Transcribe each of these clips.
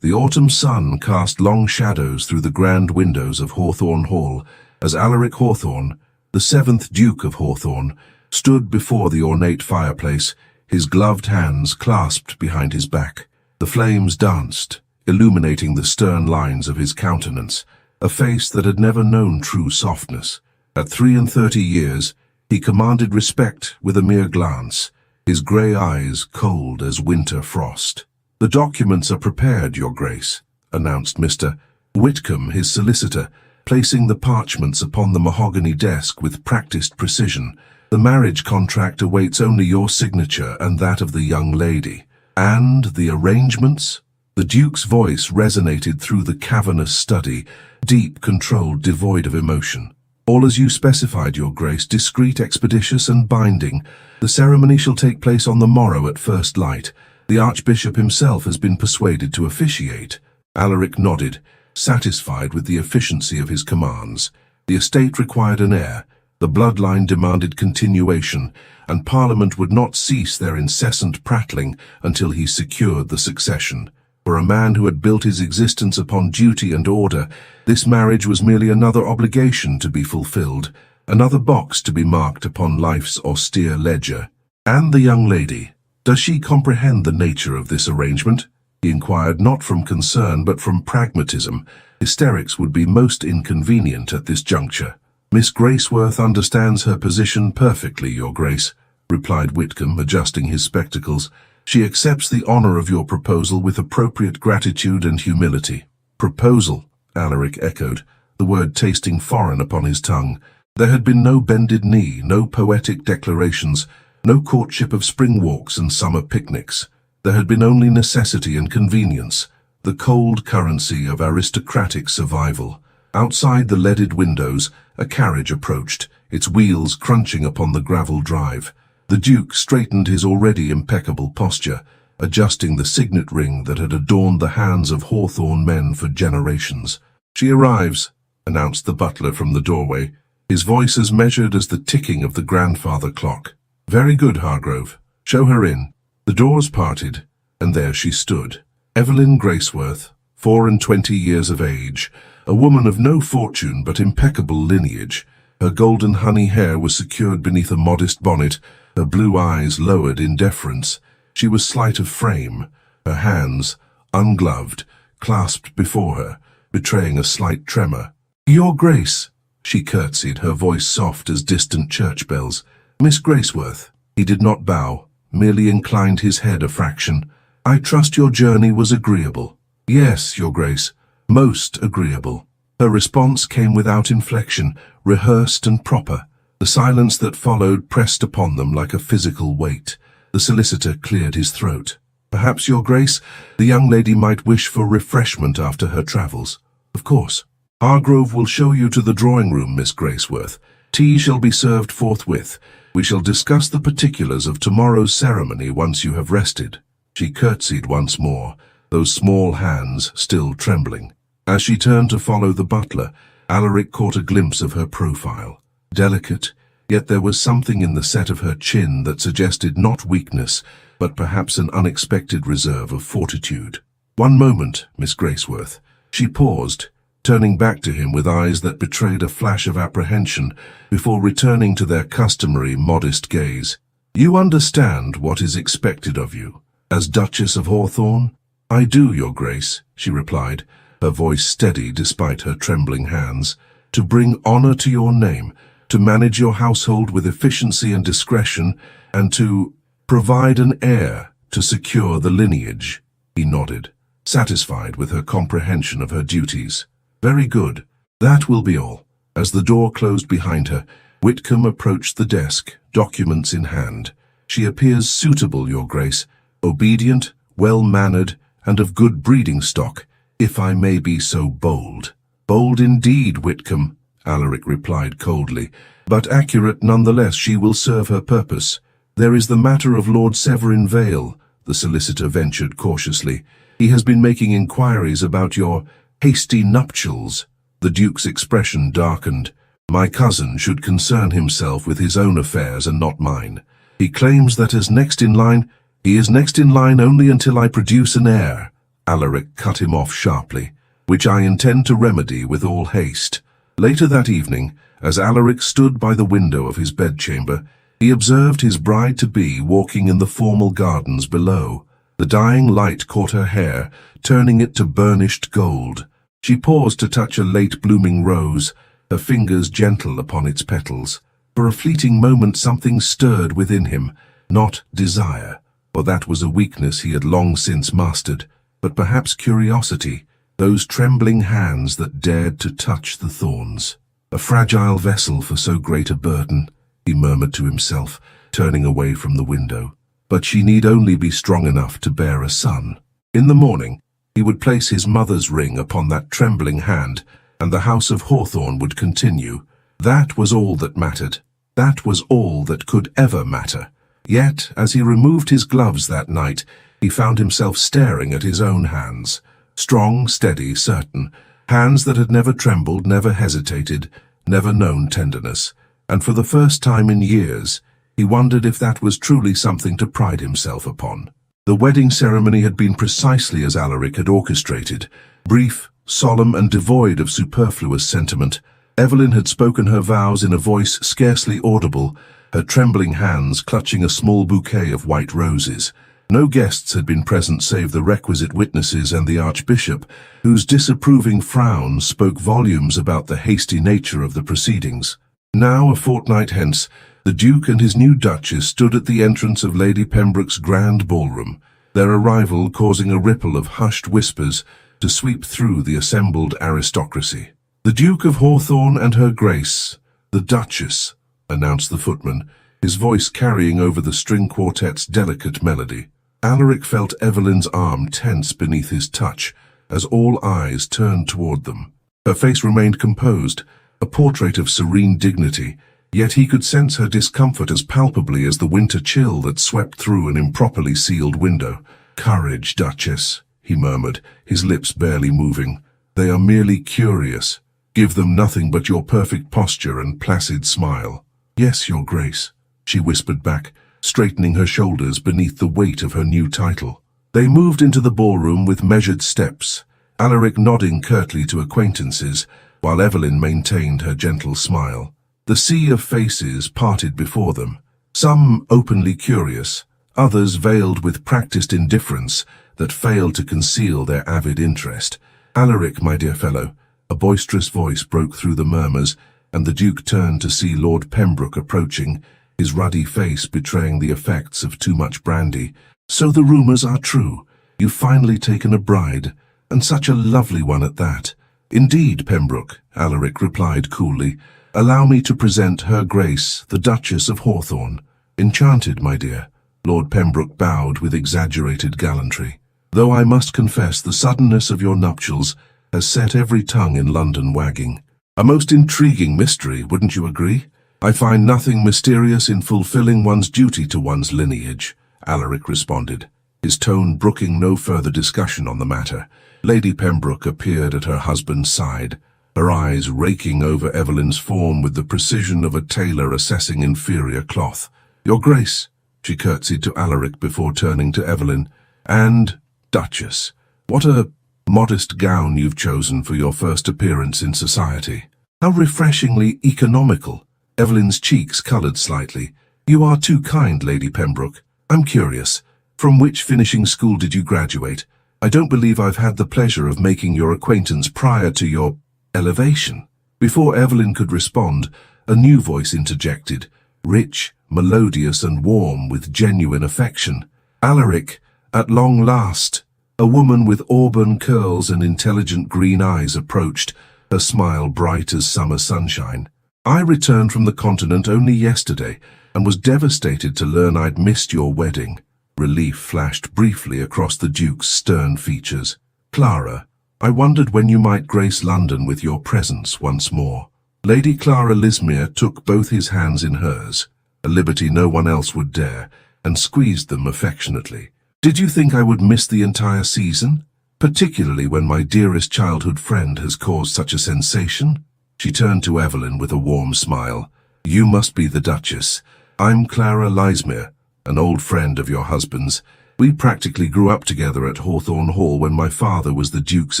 The autumn sun cast long shadows through the grand windows of Hawthorne Hall as Alaric Hawthorne, the seventh Duke of Hawthorne, stood before the ornate fireplace, his gloved hands clasped behind his back. The flames danced, illuminating the stern lines of his countenance, a face that had never known true softness. At 33 years, he commanded respect with a mere glance, his grey eyes cold as winter frost. "The documents are prepared, Your Grace," announced Mr. Whitcomb, his solicitor, placing the parchments upon the mahogany desk with practiced precision. "The marriage contract awaits only your signature and that of the young lady." "And the arrangements?" The Duke's voice resonated through the cavernous study, deep, controlled, devoid of emotion. "All as you specified, Your Grace, discreet, expeditious, and binding. The ceremony shall take place on the morrow at first light. The Archbishop himself has been persuaded to officiate." Alaric nodded, satisfied with the efficiency of his commands. The estate required an heir, the bloodline demanded continuation, and Parliament would not cease their incessant prattling until he secured the succession. For a man who had built his existence upon duty and order, this marriage was merely another obligation to be fulfilled, another box to be marked upon life's austere ledger. "And the young lady, does she comprehend the nature of this arrangement?" he inquired, not from concern but from pragmatism. Hysterics would be most inconvenient at this juncture. "Miss Graceworth understands her position perfectly, Your Grace," replied Whitcomb, adjusting his spectacles. "She accepts the honor of your proposal with appropriate gratitude and humility." "Proposal," Alaric echoed, the word tasting foreign upon his tongue. There had been no bended knee, no poetic declarations, no courtship of spring walks and summer picnics. There had been only necessity and convenience, the cold currency of aristocratic survival. Outside the leaded windows, a carriage approached, its wheels crunching upon the gravel drive. The Duke straightened his already impeccable posture, adjusting the signet ring that had adorned the hands of Hawthorne men for generations. "She arrives," announced the butler from the doorway, his voice as measured as the ticking of the grandfather clock. "Very good, Hargrove. Show her in." The doors parted, and there she stood. Evelyn Graceworth, 24 years of age, a woman of no fortune but impeccable lineage. Her golden honey hair was secured beneath a modest bonnet, her blue eyes lowered in deference. She was slight of frame, her hands, ungloved, clasped before her, betraying a slight tremor. "Your Grace," she curtsied, her voice soft as distant church bells. "Miss Graceworth." He did not bow, merely inclined his head a fraction. "I trust your journey was agreeable." "Yes, Your Grace, most agreeable." Her response came without inflection, rehearsed and proper. The silence that followed pressed upon them like a physical weight. The solicitor cleared his throat. "Perhaps, Your Grace, the young lady might wish for refreshment after her travels." "Of course. Hargrove will show you to the drawing-room, Miss Graceworth. Tea shall be served forthwith. We shall discuss the particulars of tomorrow's ceremony once you have rested." She curtsied once more, those small hands still trembling. As she turned to follow the butler, Alaric caught a glimpse of her profile. Delicate, yet there was something in the set of her chin that suggested not weakness, but perhaps an unexpected reserve of fortitude. "One moment, Miss Graceworth." She paused, turning back to him with eyes that betrayed a flash of apprehension before returning to their customary modest gaze. "You understand what is expected of you, as Duchess of Hawthorne?" "I do, Your Grace," she replied, her voice steady despite her trembling hands. "To bring honor to your name, to manage your household with efficiency and discretion, and to provide an heir to secure the lineage." He nodded, satisfied with her comprehension of her duties. "Very good. That will be all." As the door closed behind her, Whitcomb approached the desk, documents in hand. "She appears suitable, Your Grace, obedient, well-mannered, and of good breeding stock, if I may be so bold." "Bold indeed, Whitcomb," Alaric replied coldly, "but accurate nonetheless. She will serve her purpose." "There is the matter of Lord Severn Vale," the solicitor ventured cautiously. "He has been making inquiries about your hasty nuptials." The Duke's expression darkened. "My cousin should concern himself with his own affairs and not mine. He claims that he is next in line only until I produce an heir." Alaric cut him off sharply, which I intend to remedy with all haste. Later that evening, as Alaric stood by the window of his bedchamber, he observed his bride-to-be walking in the formal gardens below. The dying light caught her hair, turning it to burnished gold. She paused to touch a late-blooming rose, her fingers gentle upon its petals. For a fleeting moment something stirred within him, not desire, for that was a weakness he had long since mastered, but perhaps curiosity, those trembling hands that dared to touch the thorns. A fragile vessel for so great a burden, he murmured to himself, turning away from the window. But she need only be strong enough to bear a son. In the morning, he would place his mother's ring upon that trembling hand, and the house of Hawthorne would continue. That was all that mattered. That was all that could ever matter. Yet, as he removed his gloves that night, he found himself staring at his own hands. Strong, steady, certain. Hands that had never trembled, never hesitated, never known tenderness. And for the first time in years, he wondered if that was truly something to pride himself upon. The wedding ceremony had been precisely as Alaric had orchestrated. Brief, solemn, and devoid of superfluous sentiment. Evelyn had spoken her vows in a voice scarcely audible, her trembling hands clutching a small bouquet of white roses. No guests had been present save the requisite witnesses and the Archbishop, whose disapproving frown spoke volumes about the hasty nature of the proceedings. Now, a fortnight hence, the Duke and his new Duchess stood at the entrance of Lady Pembroke's grand ballroom, their arrival causing a ripple of hushed whispers to sweep through the assembled aristocracy. "The Duke of Hawthorne and her Grace, the Duchess," announced the footman, his voice carrying over the string quartet's delicate melody. Alaric felt Evelyn's arm tense beneath his touch as all eyes turned toward them. Her face remained composed, a portrait of serene dignity, yet he could sense her discomfort as palpably as the winter chill that swept through an improperly sealed window. "Courage, Duchess," he murmured, his lips barely moving. "They are merely curious. Give them nothing but your perfect posture and placid smile." "Yes, Your Grace," she whispered back, straightening her shoulders beneath the weight of her new title. They moved into the ballroom with measured steps, Alaric nodding curtly to acquaintances, while Evelyn maintained her gentle smile. The sea of faces parted before them, some openly curious, others veiled with practiced indifference that failed to conceal their avid interest. "Alaric, my dear fellow," a boisterous voice broke through the murmurs, and the Duke turned to see Lord Pembroke approaching, his ruddy face betraying the effects of too much brandy. "So the rumors are true. You've finally taken a bride, and such a lovely one at that." "Indeed, Pembroke," Alaric replied coolly. "Allow me to present Her Grace, the Duchess of Hawthorne." "Enchanted, my dear." Lord Pembroke bowed with exaggerated gallantry. "Though I must confess the suddenness of your nuptials has set every tongue in London wagging." "A most intriguing mystery, wouldn't you agree?" "I find nothing mysterious in fulfilling one's duty to one's lineage," Alaric responded, his tone brooking no further discussion on the matter. Lady Pembroke appeared at her husband's side, her eyes raking over Evelyn's form with the precision of a tailor assessing inferior cloth. "Your Grace," she curtsied to Alaric before turning to Evelyn, "and Duchess, what a modest gown you've chosen for your first appearance in society. How refreshingly economical." Evelyn's cheeks coloured slightly. "You are too kind, Lady Pembroke. I'm curious, from which finishing school did you graduate? I don't believe I've had the pleasure of making your acquaintance prior to your elevation." Before Evelyn could respond, a new voice interjected, rich, melodious and warm with genuine affection. "Alaric, at long last." A woman with auburn curls and intelligent green eyes approached, her smile bright as summer sunshine. "I returned from the continent only yesterday and was devastated to learn I'd missed your wedding." Relief flashed briefly across the Duke's stern features. "Clara, I wondered when you might grace London with your presence once more." Lady Clara Lismere took both his hands in hers, a liberty no one else would dare, and squeezed them affectionately. "Did you think I would miss the entire season? Particularly when my dearest childhood friend has caused such a sensation?" She turned to Evelyn with a warm smile. "You must be the Duchess. I'm Clara Lismere, an old friend of your husband's." We practically grew up together at Hawthorne Hall when my father was the Duke's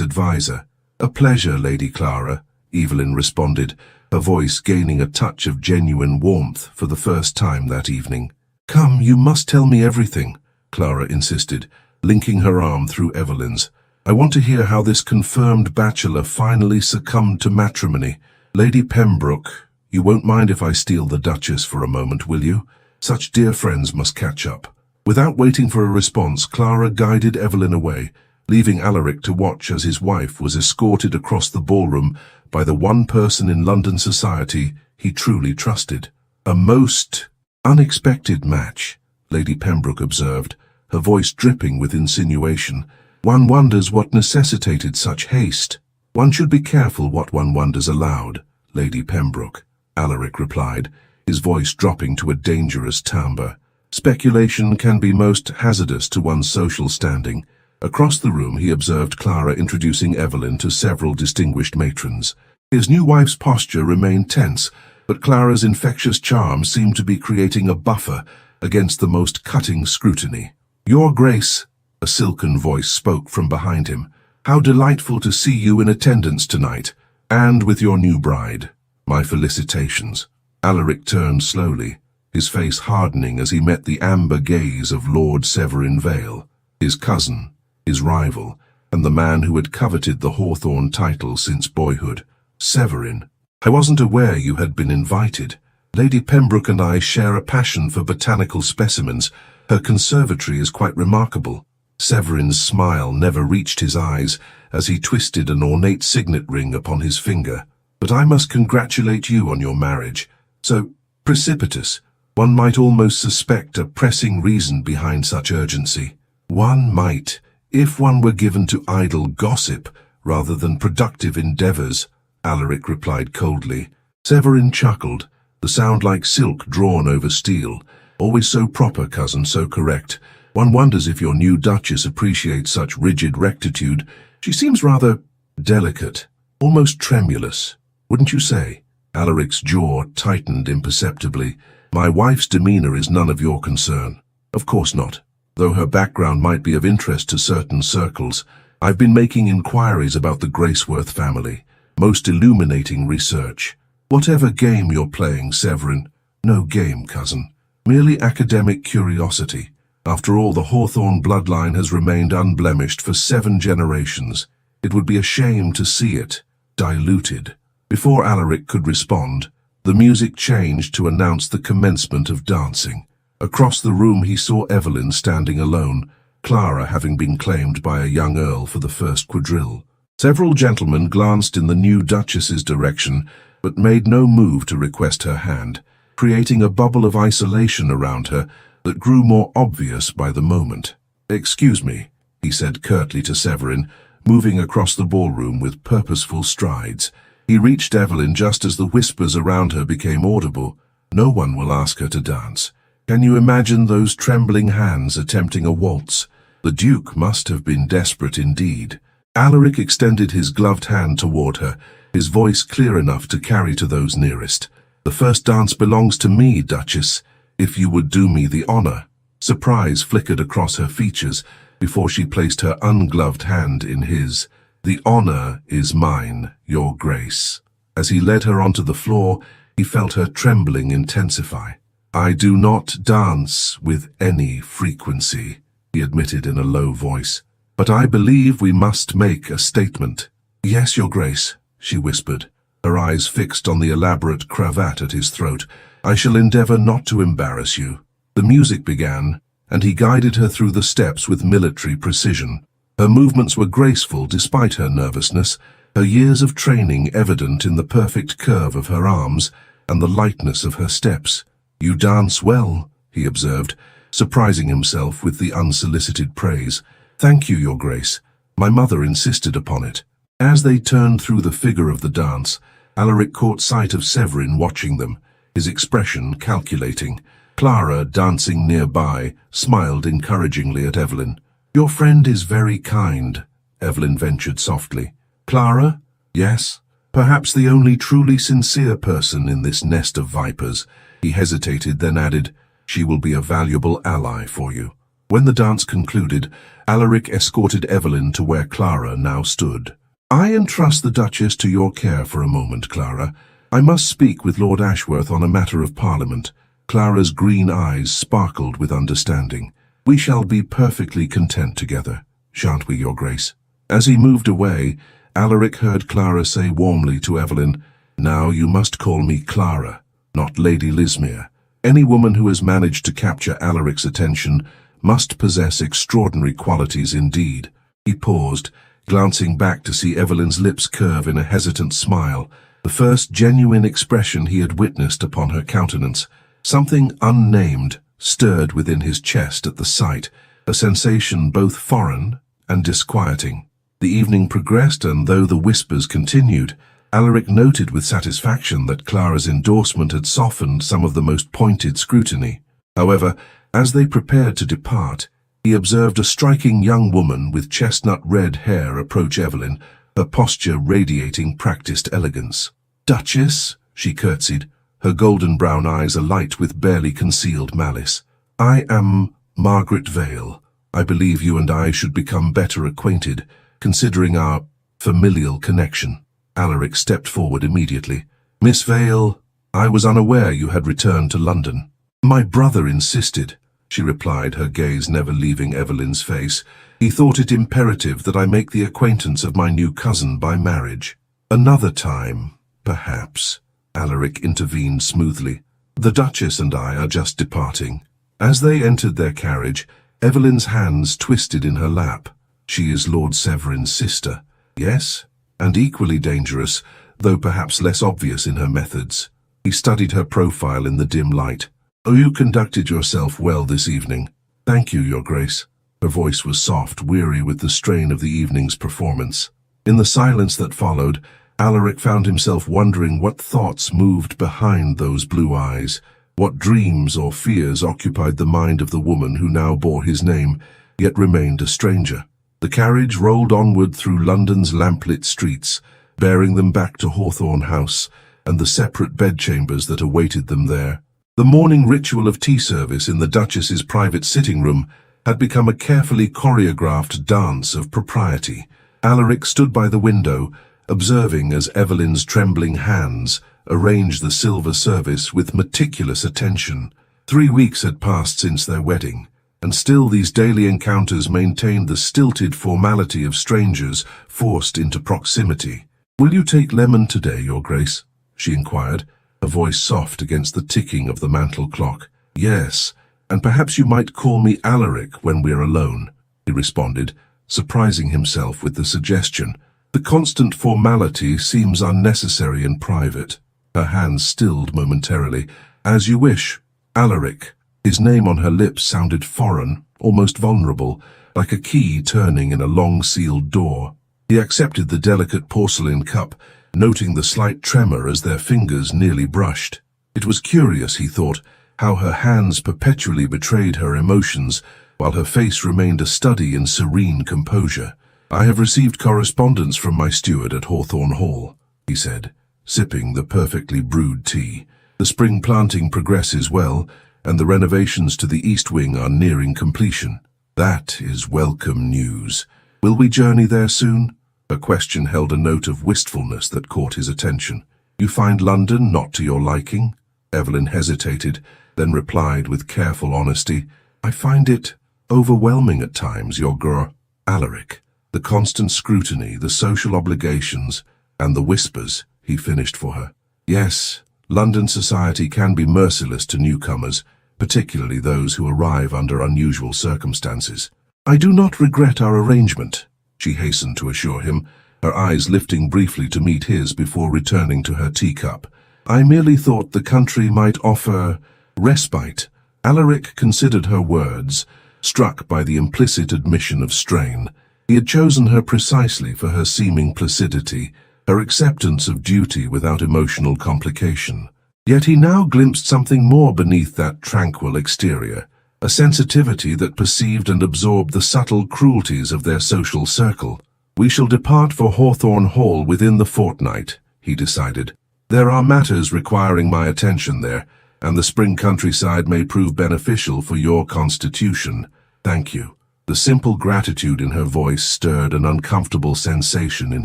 advisor. A pleasure, Lady Clara, Evelyn responded, her voice gaining a touch of genuine warmth for the first time that evening. Come, you must tell me everything, Clara insisted, linking her arm through Evelyn's. I want to hear how this confirmed bachelor finally succumbed to matrimony. Lady Pembroke, you won't mind if I steal the Duchess for a moment, will you? Such dear friends must catch up. Without waiting for a response, Clara guided Evelyn away, leaving Alaric to watch as his wife was escorted across the ballroom by the one person in London society he truly trusted. A most unexpected match, Lady Pembroke observed, her voice dripping with insinuation. One wonders what necessitated such haste. One should be careful what one wonders aloud, Lady Pembroke, Alaric replied, his voice dropping to a dangerous timbre. Speculation can be most hazardous to one's social standing. Across the room he observed Clara introducing Evelyn to several distinguished matrons. His new wife's posture remained tense, but Clara's infectious charm seemed to be creating a buffer against the most cutting scrutiny. Your Grace, a silken voice spoke from behind him. How delightful to see you in attendance tonight, and with your new bride. My felicitations. Alaric turned slowly, his face hardening as he met the amber gaze of Lord Severin Vale, his cousin, his rival, and the man who had coveted the Hawthorne title since boyhood. Severin, I wasn't aware you had been invited. Lady Pembroke and I share a passion for botanical specimens. Her conservatory is quite remarkable. Severin's smile never reached his eyes as he twisted an ornate signet ring upon his finger. But I must congratulate you on your marriage. So precipitous. One might almost suspect a pressing reason behind such urgency. One might, if one were given to idle gossip rather than productive endeavors, Alaric replied coldly. Severin chuckled, the sound like silk drawn over steel. Always so proper, cousin, so correct. One wonders if your new Duchess appreciates such rigid rectitude. She seems rather delicate, almost tremulous, wouldn't you say? Alaric's jaw tightened imperceptibly. My wife's demeanor is none of your concern. Of course not. Though her background might be of interest to certain circles, I've been making inquiries about the Graceworth family. Most illuminating research. Whatever game you're playing, Severin. No game, cousin. Merely academic curiosity. After all, the Hawthorne bloodline has remained unblemished for 7 generations. It would be a shame to see it diluted. Before Alaric could respond, the music changed to announce the commencement of dancing. Across the room he saw Evelyn standing alone, Clara having been claimed by a young earl for the first quadrille. Several gentlemen glanced in the new Duchess's direction, but made no move to request her hand, creating a bubble of isolation around her that grew more obvious by the moment. Excuse me, he said curtly to Severin, moving across the ballroom with purposeful strides. He reached Evelyn just as the whispers around her became audible. No one will ask her to dance. Can you imagine those trembling hands attempting a waltz? The Duke must have been desperate indeed. Alaric extended his gloved hand toward her, his voice clear enough to carry to those nearest. The first dance belongs to me, Duchess, if you would do me the honor. Surprise flickered across her features before she placed her ungloved hand in his. The honor is mine, your Grace. As he led her onto the floor, he felt her trembling intensify. I do not dance with any frequency, he admitted in a low voice. But I believe we must make a statement. Yes, your Grace, she whispered, her eyes fixed on the elaborate cravat at his throat. I shall endeavor not to embarrass you. The music began, and he guided her through the steps with military precision. Her movements were graceful despite her nervousness, her years of training evident in the perfect curve of her arms and the lightness of her steps. You dance well, he observed, surprising himself with the unsolicited praise. Thank you, your Grace. My mother insisted upon it. As they turned through the figure of the dance, Alaric caught sight of Severin watching them, his expression calculating. Clara, dancing nearby, smiled encouragingly at Evelyn. Your friend is very kind, Evelyn ventured softly. Clara? Yes. Perhaps the only truly sincere person in this nest of vipers. He hesitated, then added, she will be a valuable ally for you. When the dance concluded, Alaric escorted Evelyn to where Clara now stood. "I entrust the Duchess to your care for a moment, Clara. I must speak with Lord Ashworth on a matter of Parliament." Clara's green eyes sparkled with understanding. "We shall be perfectly content together, shan't we, Your Grace?" As he moved away, Alaric heard Clara say warmly to Evelyn, "Now you must call me Clara, not Lady Lismere." Any woman who has managed to capture Alaric's attention must possess extraordinary qualities indeed. He paused, glancing back to see Evelyn's lips curve in a hesitant smile, the first genuine expression he had witnessed upon her countenance. Something unnamed stirred within his chest at the sight, a sensation both foreign and disquieting. The evening progressed, and though the whispers continued, Alaric noted with satisfaction that Clara's endorsement had softened some of the most pointed scrutiny. However, as they prepared to depart, he observed a striking young woman with chestnut-red hair approach Evelyn, her posture radiating practiced elegance. "Duchess," she curtsied, her golden-brown eyes alight with barely concealed malice. "I am Margaret Vale. I believe you and I should become better acquainted, considering our familial connection." Alaric stepped forward immediately. "Miss Vale, I was unaware you had returned to London." "My brother insisted," she replied, her gaze never leaving Evelyn's face. "He thought it imperative that I make the acquaintance of my new cousin by marriage." "Another time, perhaps," Alaric intervened smoothly. "The Duchess and I are just departing." As they entered their carriage, Evelyn's hands twisted in her lap. "She is Lord Severin's sister." "Yes, and equally dangerous, though perhaps less obvious in her methods." He studied her profile in the dim light. "Oh, you conducted yourself well this evening." "Thank you, Your Grace." Her voice was soft, weary with the strain of the evening's performance. In the silence that followed, Alaric found himself wondering what thoughts moved behind those blue eyes, what dreams or fears occupied the mind of the woman who now bore his name, yet remained a stranger. The carriage rolled onward through London's lamplit streets, bearing them back to Hawthorne House and the separate bedchambers that awaited them there. The morning ritual of tea service in the Duchess's private sitting room had become a carefully choreographed dance of propriety. Alaric stood by the window, observing as Evelyn's trembling hands arranged the silver service with meticulous attention. 3 weeks had passed since their wedding, and still these daily encounters maintained the stilted formality of strangers forced into proximity. "Will you take lemon today, Your Grace?" she inquired, her voice soft against the ticking of the mantel clock. "Yes, and perhaps you might call me Alaric when we're alone," he responded, surprising himself with the suggestion. "The constant formality seems unnecessary in private." Her hands stilled momentarily. "As you wish, Alaric." His name on her lips sounded foreign, almost vulnerable, like a key turning in a long-sealed door. He accepted the delicate porcelain cup, noting the slight tremor as their fingers nearly brushed. It was curious, he thought, how her hands perpetually betrayed her emotions, while her face remained a study in serene composure. "I have received correspondence from my steward at Hawthorne Hall," he said, sipping the perfectly brewed tea. "The spring planting progresses well, and the renovations to the east wing are nearing completion." "That is welcome news. Will we journey there soon?" Her question held a note of wistfulness that caught his attention. "You find London not to your liking?" Evelyn hesitated, then replied with careful honesty, "I find it overwhelming at times, Your Grace." "Alaric, the constant scrutiny, the social obligations, and the whispers," he finished for her. "Yes, London society can be merciless to newcomers, particularly those who arrive under unusual circumstances." "I do not regret our arrangement," she hastened to assure him, her eyes lifting briefly to meet his before returning to her teacup. "I merely thought the country might offer respite." Alaric considered her words, struck by the implicit admission of strain. He had chosen her precisely for her seeming placidity, her acceptance of duty without emotional complication. Yet he now glimpsed something more beneath that tranquil exterior, a sensitivity that perceived and absorbed the subtle cruelties of their social circle. "We shall depart for Hawthorne Hall within the fortnight," he decided. "There are matters requiring my attention there, and the spring countryside may prove beneficial for your constitution." Thank you. The simple gratitude in her voice stirred an uncomfortable sensation in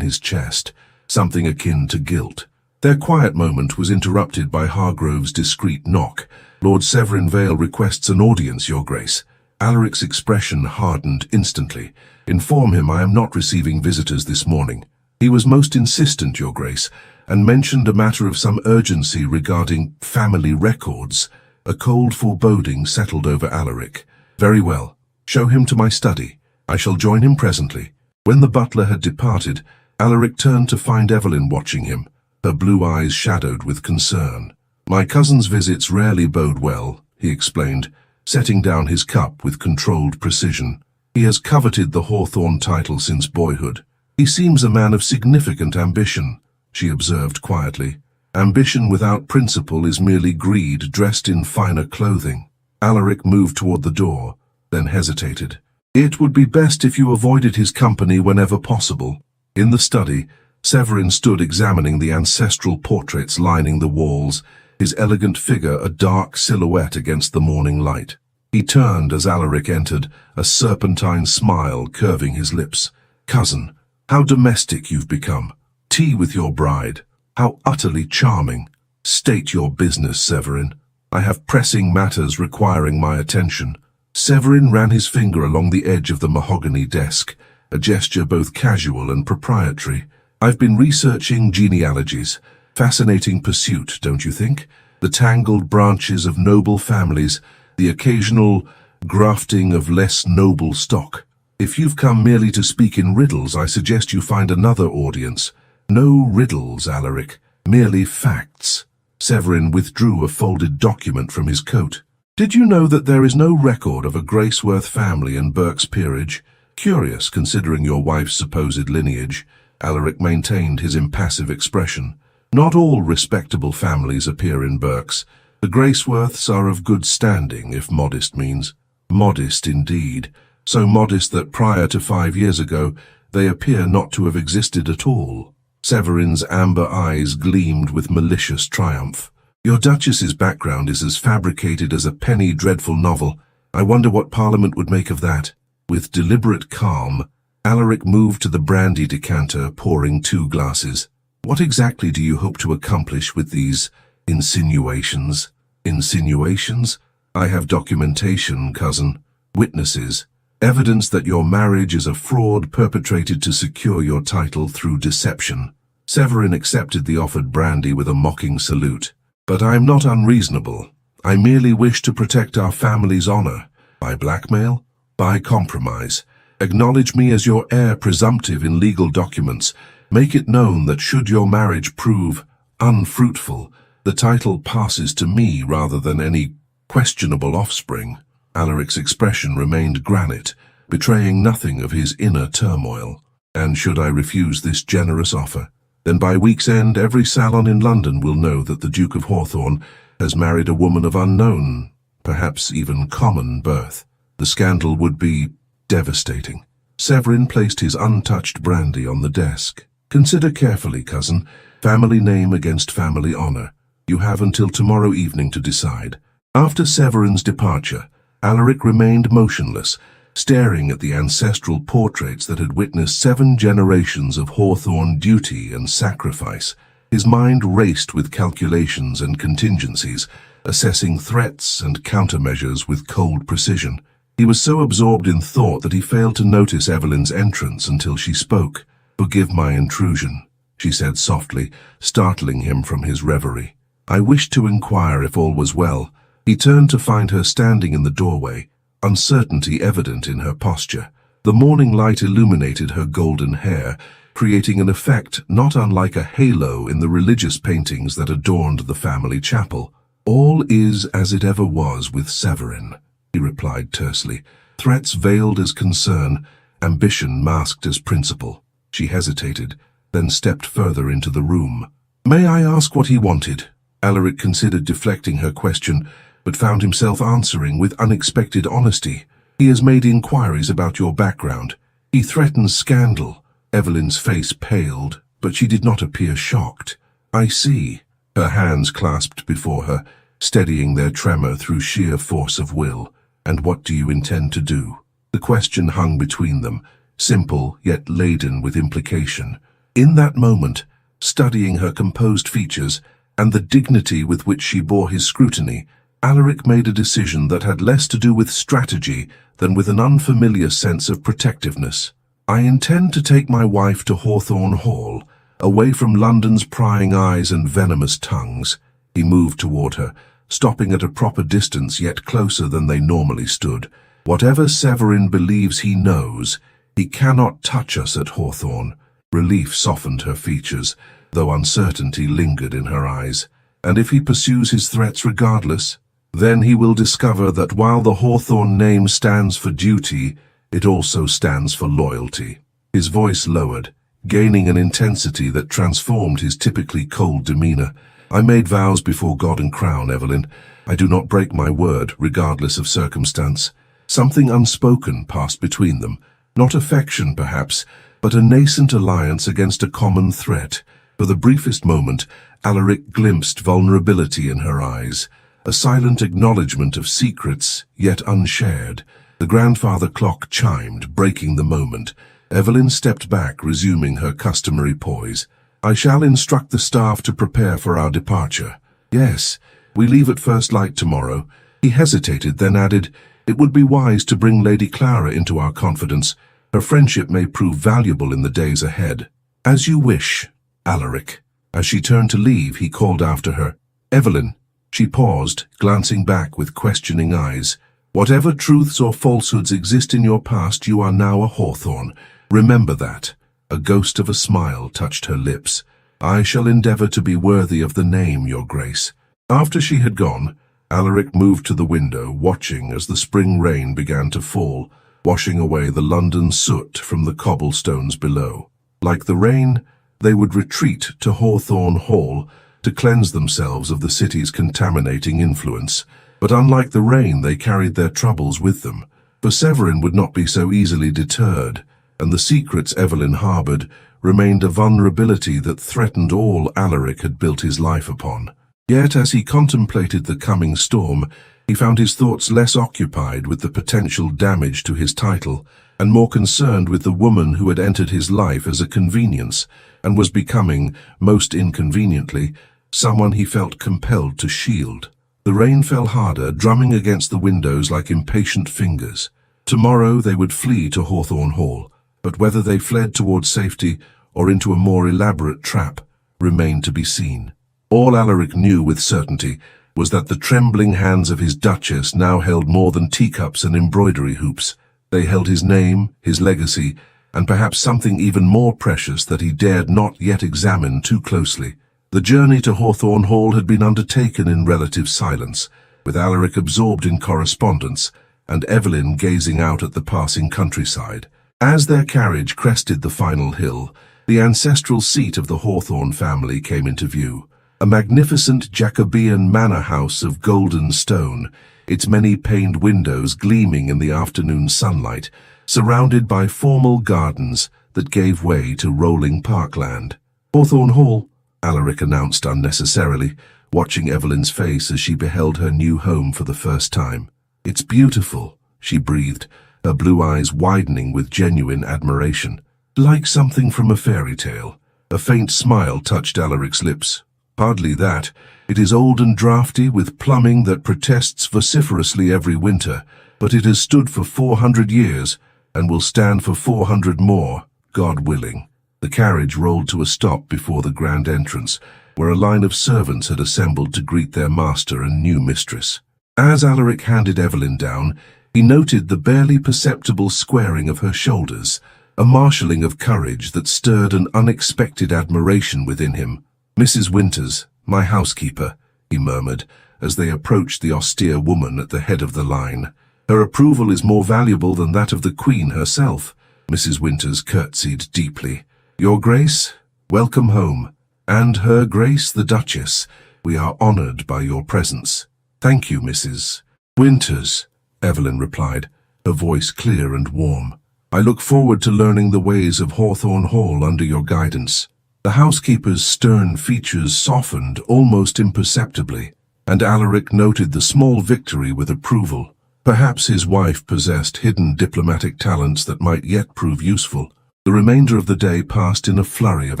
his chest, something akin to guilt. Their quiet moment was interrupted by Hargrove's discreet knock. "Lord Severin Vale requests an audience, Your Grace." Alaric's expression hardened instantly. "Inform him I am not receiving visitors this morning. He was most insistent, Your Grace, and mentioned a matter of some urgency regarding family records." A cold foreboding settled over Alaric. "Very well. Show him to my study. I shall join him presently." When the butler had departed, Alaric turned to find Evelyn watching him, her blue eyes shadowed with concern. "My cousin's visits rarely bode well," he explained, setting down his cup with controlled precision. "He has coveted the Hawthorne title since boyhood. He seems a man of significant ambition," she observed quietly. "Ambition without principle is merely greed dressed in finer clothing." Alaric moved toward the door, then hesitated. "It would be best if you avoided his company whenever possible." In the study, Severin stood examining the ancestral portraits lining the walls, his elegant figure a dark silhouette against the morning light. He turned as Alaric entered, a serpentine smile curving his lips. "Cousin, how domestic you've become. Tea with your bride. How utterly charming. State your business, Severin. I have pressing matters requiring my attention." Severin ran his finger along the edge of the mahogany desk, a gesture both casual and proprietary. "I've been researching genealogies. Fascinating pursuit, don't you think? The tangled branches of noble families, the occasional grafting of less noble stock. If you've come merely to speak in riddles, I suggest you find another audience." "No riddles, Alaric, merely facts." Severin withdrew a folded document from his coat. "Did you know that there is no record of a Graceworth family in Berk's peerage? Curious, considering your wife's supposed lineage." Alaric maintained his impassive expression. "Not all respectable families appear in Berks. The Graceworths are of good standing, if modest means." "Modest indeed. So modest that prior to 5 years ago, they appear not to have existed at all." Severin's amber eyes gleamed with malicious triumph. "Your Duchess's background is as fabricated as a penny dreadful novel. I wonder what Parliament would make of that." With deliberate calm, Alaric moved to the brandy decanter, pouring 2 glasses. "What exactly do you hope to accomplish with these insinuations?" "Insinuations? I have documentation, cousin. Witnesses. Evidence that your marriage is a fraud perpetrated to secure your title through deception." Severin accepted the offered brandy with a mocking salute. "But I am not unreasonable. I merely wish to protect our family's honor. By blackmail? By compromise. Acknowledge me as your heir presumptive in legal documents. Make it known that should your marriage prove unfruitful, the title passes to me rather than any questionable offspring." Alaric's expression remained granite, betraying nothing of his inner turmoil. "And should I refuse this generous offer, then by week's end every salon in London will know that the Duke of Hawthorne has married a woman of unknown, perhaps even common birth. The scandal would be devastating." Severin placed his untouched brandy on the desk. "Consider carefully, cousin. Family name against family honor. You have until tomorrow evening to decide." After Severin's departure, Alaric remained motionless, staring at the ancestral portraits that had witnessed 7 generations of Hawthorne duty and sacrifice. His mind raced with calculations and contingencies, assessing threats and countermeasures with cold precision. He was so absorbed in thought that he failed to notice Evelyn's entrance until she spoke. "Forgive my intrusion," she said softly, startling him from his reverie. "I wished to inquire if all was well." He turned to find her standing in the doorway, uncertainty evident in her posture. The morning light illuminated her golden hair, creating an effect not unlike a halo in the religious paintings that adorned the family chapel. "All is as it ever was with Severin," he replied tersely. "Threats veiled as concern, ambition masked as principle." She hesitated, then stepped further into the room. "May I ask what he wanted?" Alaric considered deflecting her question, but found himself answering with unexpected honesty. "He has made inquiries about your background. He threatens scandal." Evelyn's face paled, but she did not appear shocked. "I see." Her hands clasped before her, steadying their tremor through sheer force of will. "And what do you intend to do?" The question hung between them, simple yet laden with implication. In that moment, studying her composed features and the dignity with which she bore his scrutiny, Alaric made a decision that had less to do with strategy than with an unfamiliar sense of protectiveness. "I intend to take my wife to Hawthorne Hall, away from London's prying eyes and venomous tongues." He moved toward her, stopping at a proper distance yet closer than they normally stood. "Whatever Severin believes he knows, he cannot touch us at Hawthorne." Relief softened her features, though uncertainty lingered in her eyes. "And if he pursues his threats regardless, then he will discover that while the Hawthorne name stands for duty, it also stands for loyalty." His voice lowered, gaining an intensity that transformed his typically cold demeanor. "I made vows before God and Crown, Evelyn. I do not break my word, regardless of circumstance." Something unspoken passed between them, not affection perhaps, but a nascent alliance against a common threat. For the briefest moment, Alaric glimpsed vulnerability in her eyes, a silent acknowledgement of secrets, yet unshared. The grandfather clock chimed, breaking the moment. Evelyn stepped back, resuming her customary poise. "I shall instruct the staff to prepare for our departure." "Yes, we leave at first light tomorrow." He hesitated, then added, "It would be wise to bring Lady Clara into our confidence. Her friendship may prove valuable in the days ahead." "As you wish, Alaric." As she turned to leave, he called after her, "Evelyn." She paused, glancing back with questioning eyes. "Whatever truths or falsehoods exist in your past, you are now a Hawthorne. Remember that." A ghost of a smile touched her lips. "I shall endeavor to be worthy of the name, Your Grace." After she had gone, Alaric moved to the window, watching as the spring rain began to fall, washing away the London soot from the cobblestones below. Like the rain, they would retreat to Hawthorne Hall to cleanse themselves of the city's contaminating influence. But unlike the rain, they carried their troubles with them. For Severin would not be so easily deterred, and the secrets Evelyn harbored remained a vulnerability that threatened all Alaric had built his life upon. Yet as he contemplated the coming storm, he found his thoughts less occupied with the potential damage to his title, and more concerned with the woman who had entered his life as a convenience, and was becoming, most inconveniently, someone he felt compelled to shield. The rain fell harder, drumming against the windows like impatient fingers. Tomorrow they would flee to Hawthorne Hall, but whether they fled towards safety or into a more elaborate trap remained to be seen. All Alaric knew with certainty was that the trembling hands of his Duchess now held more than teacups and embroidery hoops. They held his name, his legacy, and perhaps something even more precious that he dared not yet examine too closely. The journey to Hawthorne Hall had been undertaken in relative silence, with Alaric absorbed in correspondence and Evelyn gazing out at the passing countryside. As their carriage crested the final hill, the ancestral seat of the Hawthorne family came into view. A magnificent Jacobean manor house of golden stone, its many paned windows gleaming in the afternoon sunlight, surrounded by formal gardens that gave way to rolling parkland. "Hawthorne Hall," Alaric announced unnecessarily, watching Evelyn's face as she beheld her new home for the first time. "It's beautiful," she breathed, her blue eyes widening with genuine admiration. "Like something from a fairy tale." A faint smile touched Alaric's lips. "Hardly that. It is old and draughty, with plumbing that protests vociferously every winter, but it has stood for 400 years and will stand for 400 more, God willing." The carriage rolled to a stop before the grand entrance, where a line of servants had assembled to greet their master and new mistress. As Alaric handed Evelyn down, he noted the barely perceptible squaring of her shoulders, a marshalling of courage that stirred an unexpected admiration within him. "Mrs. Winters, my housekeeper," he murmured, as they approached the austere woman at the head of the line. "Her approval is more valuable than that of the Queen herself." Mrs. Winters curtsied deeply. "Your Grace, welcome home, and Her Grace the Duchess, we are honored by your presence." "Thank you, Mrs. Winters," Evelyn replied, her voice clear and warm. "I look forward to learning the ways of Hawthorne Hall under your guidance." The housekeeper's stern features softened almost imperceptibly, and Alaric noted the small victory with approval. Perhaps his wife possessed hidden diplomatic talents that might yet prove useful. The remainder of the day passed in a flurry of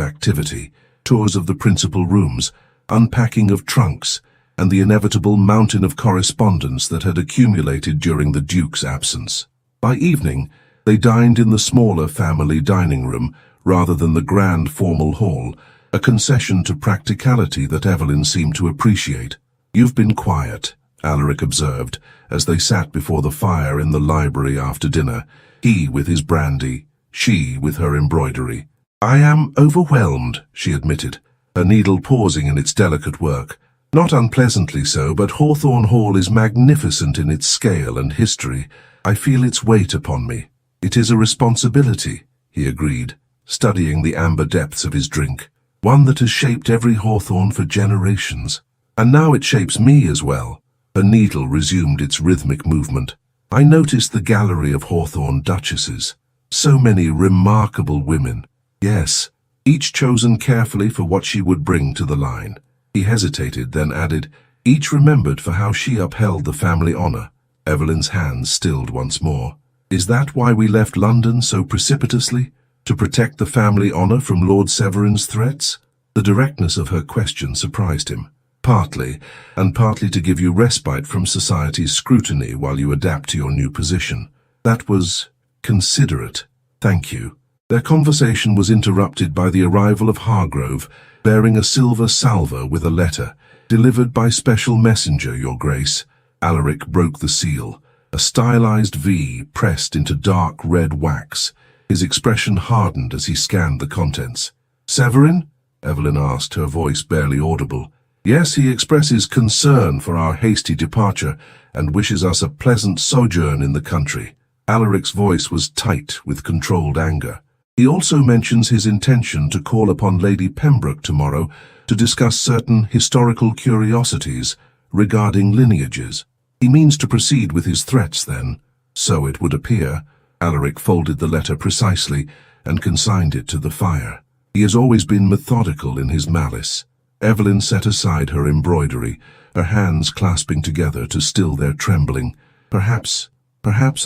activity, tours of the principal rooms, unpacking of trunks, and the inevitable mountain of correspondence that had accumulated during the Duke's absence. By evening, they dined in the smaller family dining room rather than the grand formal hall, a concession to practicality that Evelyn seemed to appreciate. "You've been quiet," Alaric observed, as they sat before the fire in the library after dinner, he with his brandy, she with her embroidery. "I am overwhelmed," she admitted, her needle pausing in its delicate work. "Not unpleasantly so, but Hawthorne Hall is magnificent in its scale and history. I feel its weight upon me." "It is a responsibility," he agreed, studying the amber depths of his drink. "One that has shaped every Hawthorne for generations. And now it shapes me as well." Her needle resumed its rhythmic movement. "I noticed the gallery of Hawthorne duchesses. So many remarkable women. Yes, each chosen carefully for what she would bring to the line." He hesitated, then added, "Each remembered for how she upheld the family honor." Evelyn's hands stilled once more. "Is that why we left London so precipitously? To protect the family honor from Lord Severin's threats?" The directness of her question surprised him. "Partly, and partly to give you respite from society's scrutiny while you adapt to your new position." "That was considerate. Thank you." Their conversation was interrupted by the arrival of Hargrove, bearing a silver salver with a letter. "Delivered by special messenger, Your Grace." Alaric broke the seal, a stylized V pressed into dark red wax. His expression hardened as he scanned the contents. "Severin?" Evelyn asked, her voice barely audible. "Yes, he expresses concern for our hasty departure and wishes us a pleasant sojourn in the country." Alaric's voice was tight with controlled anger. "He also mentions his intention to call upon Lady Pembroke tomorrow to discuss certain historical curiosities regarding lineages. He means to proceed with his threats then." "So it would appear." Alaric folded the letter precisely and consigned it to the fire. "He has always been methodical in his malice." Evelyn set aside her embroidery, her hands clasping together to still their trembling. Perhaps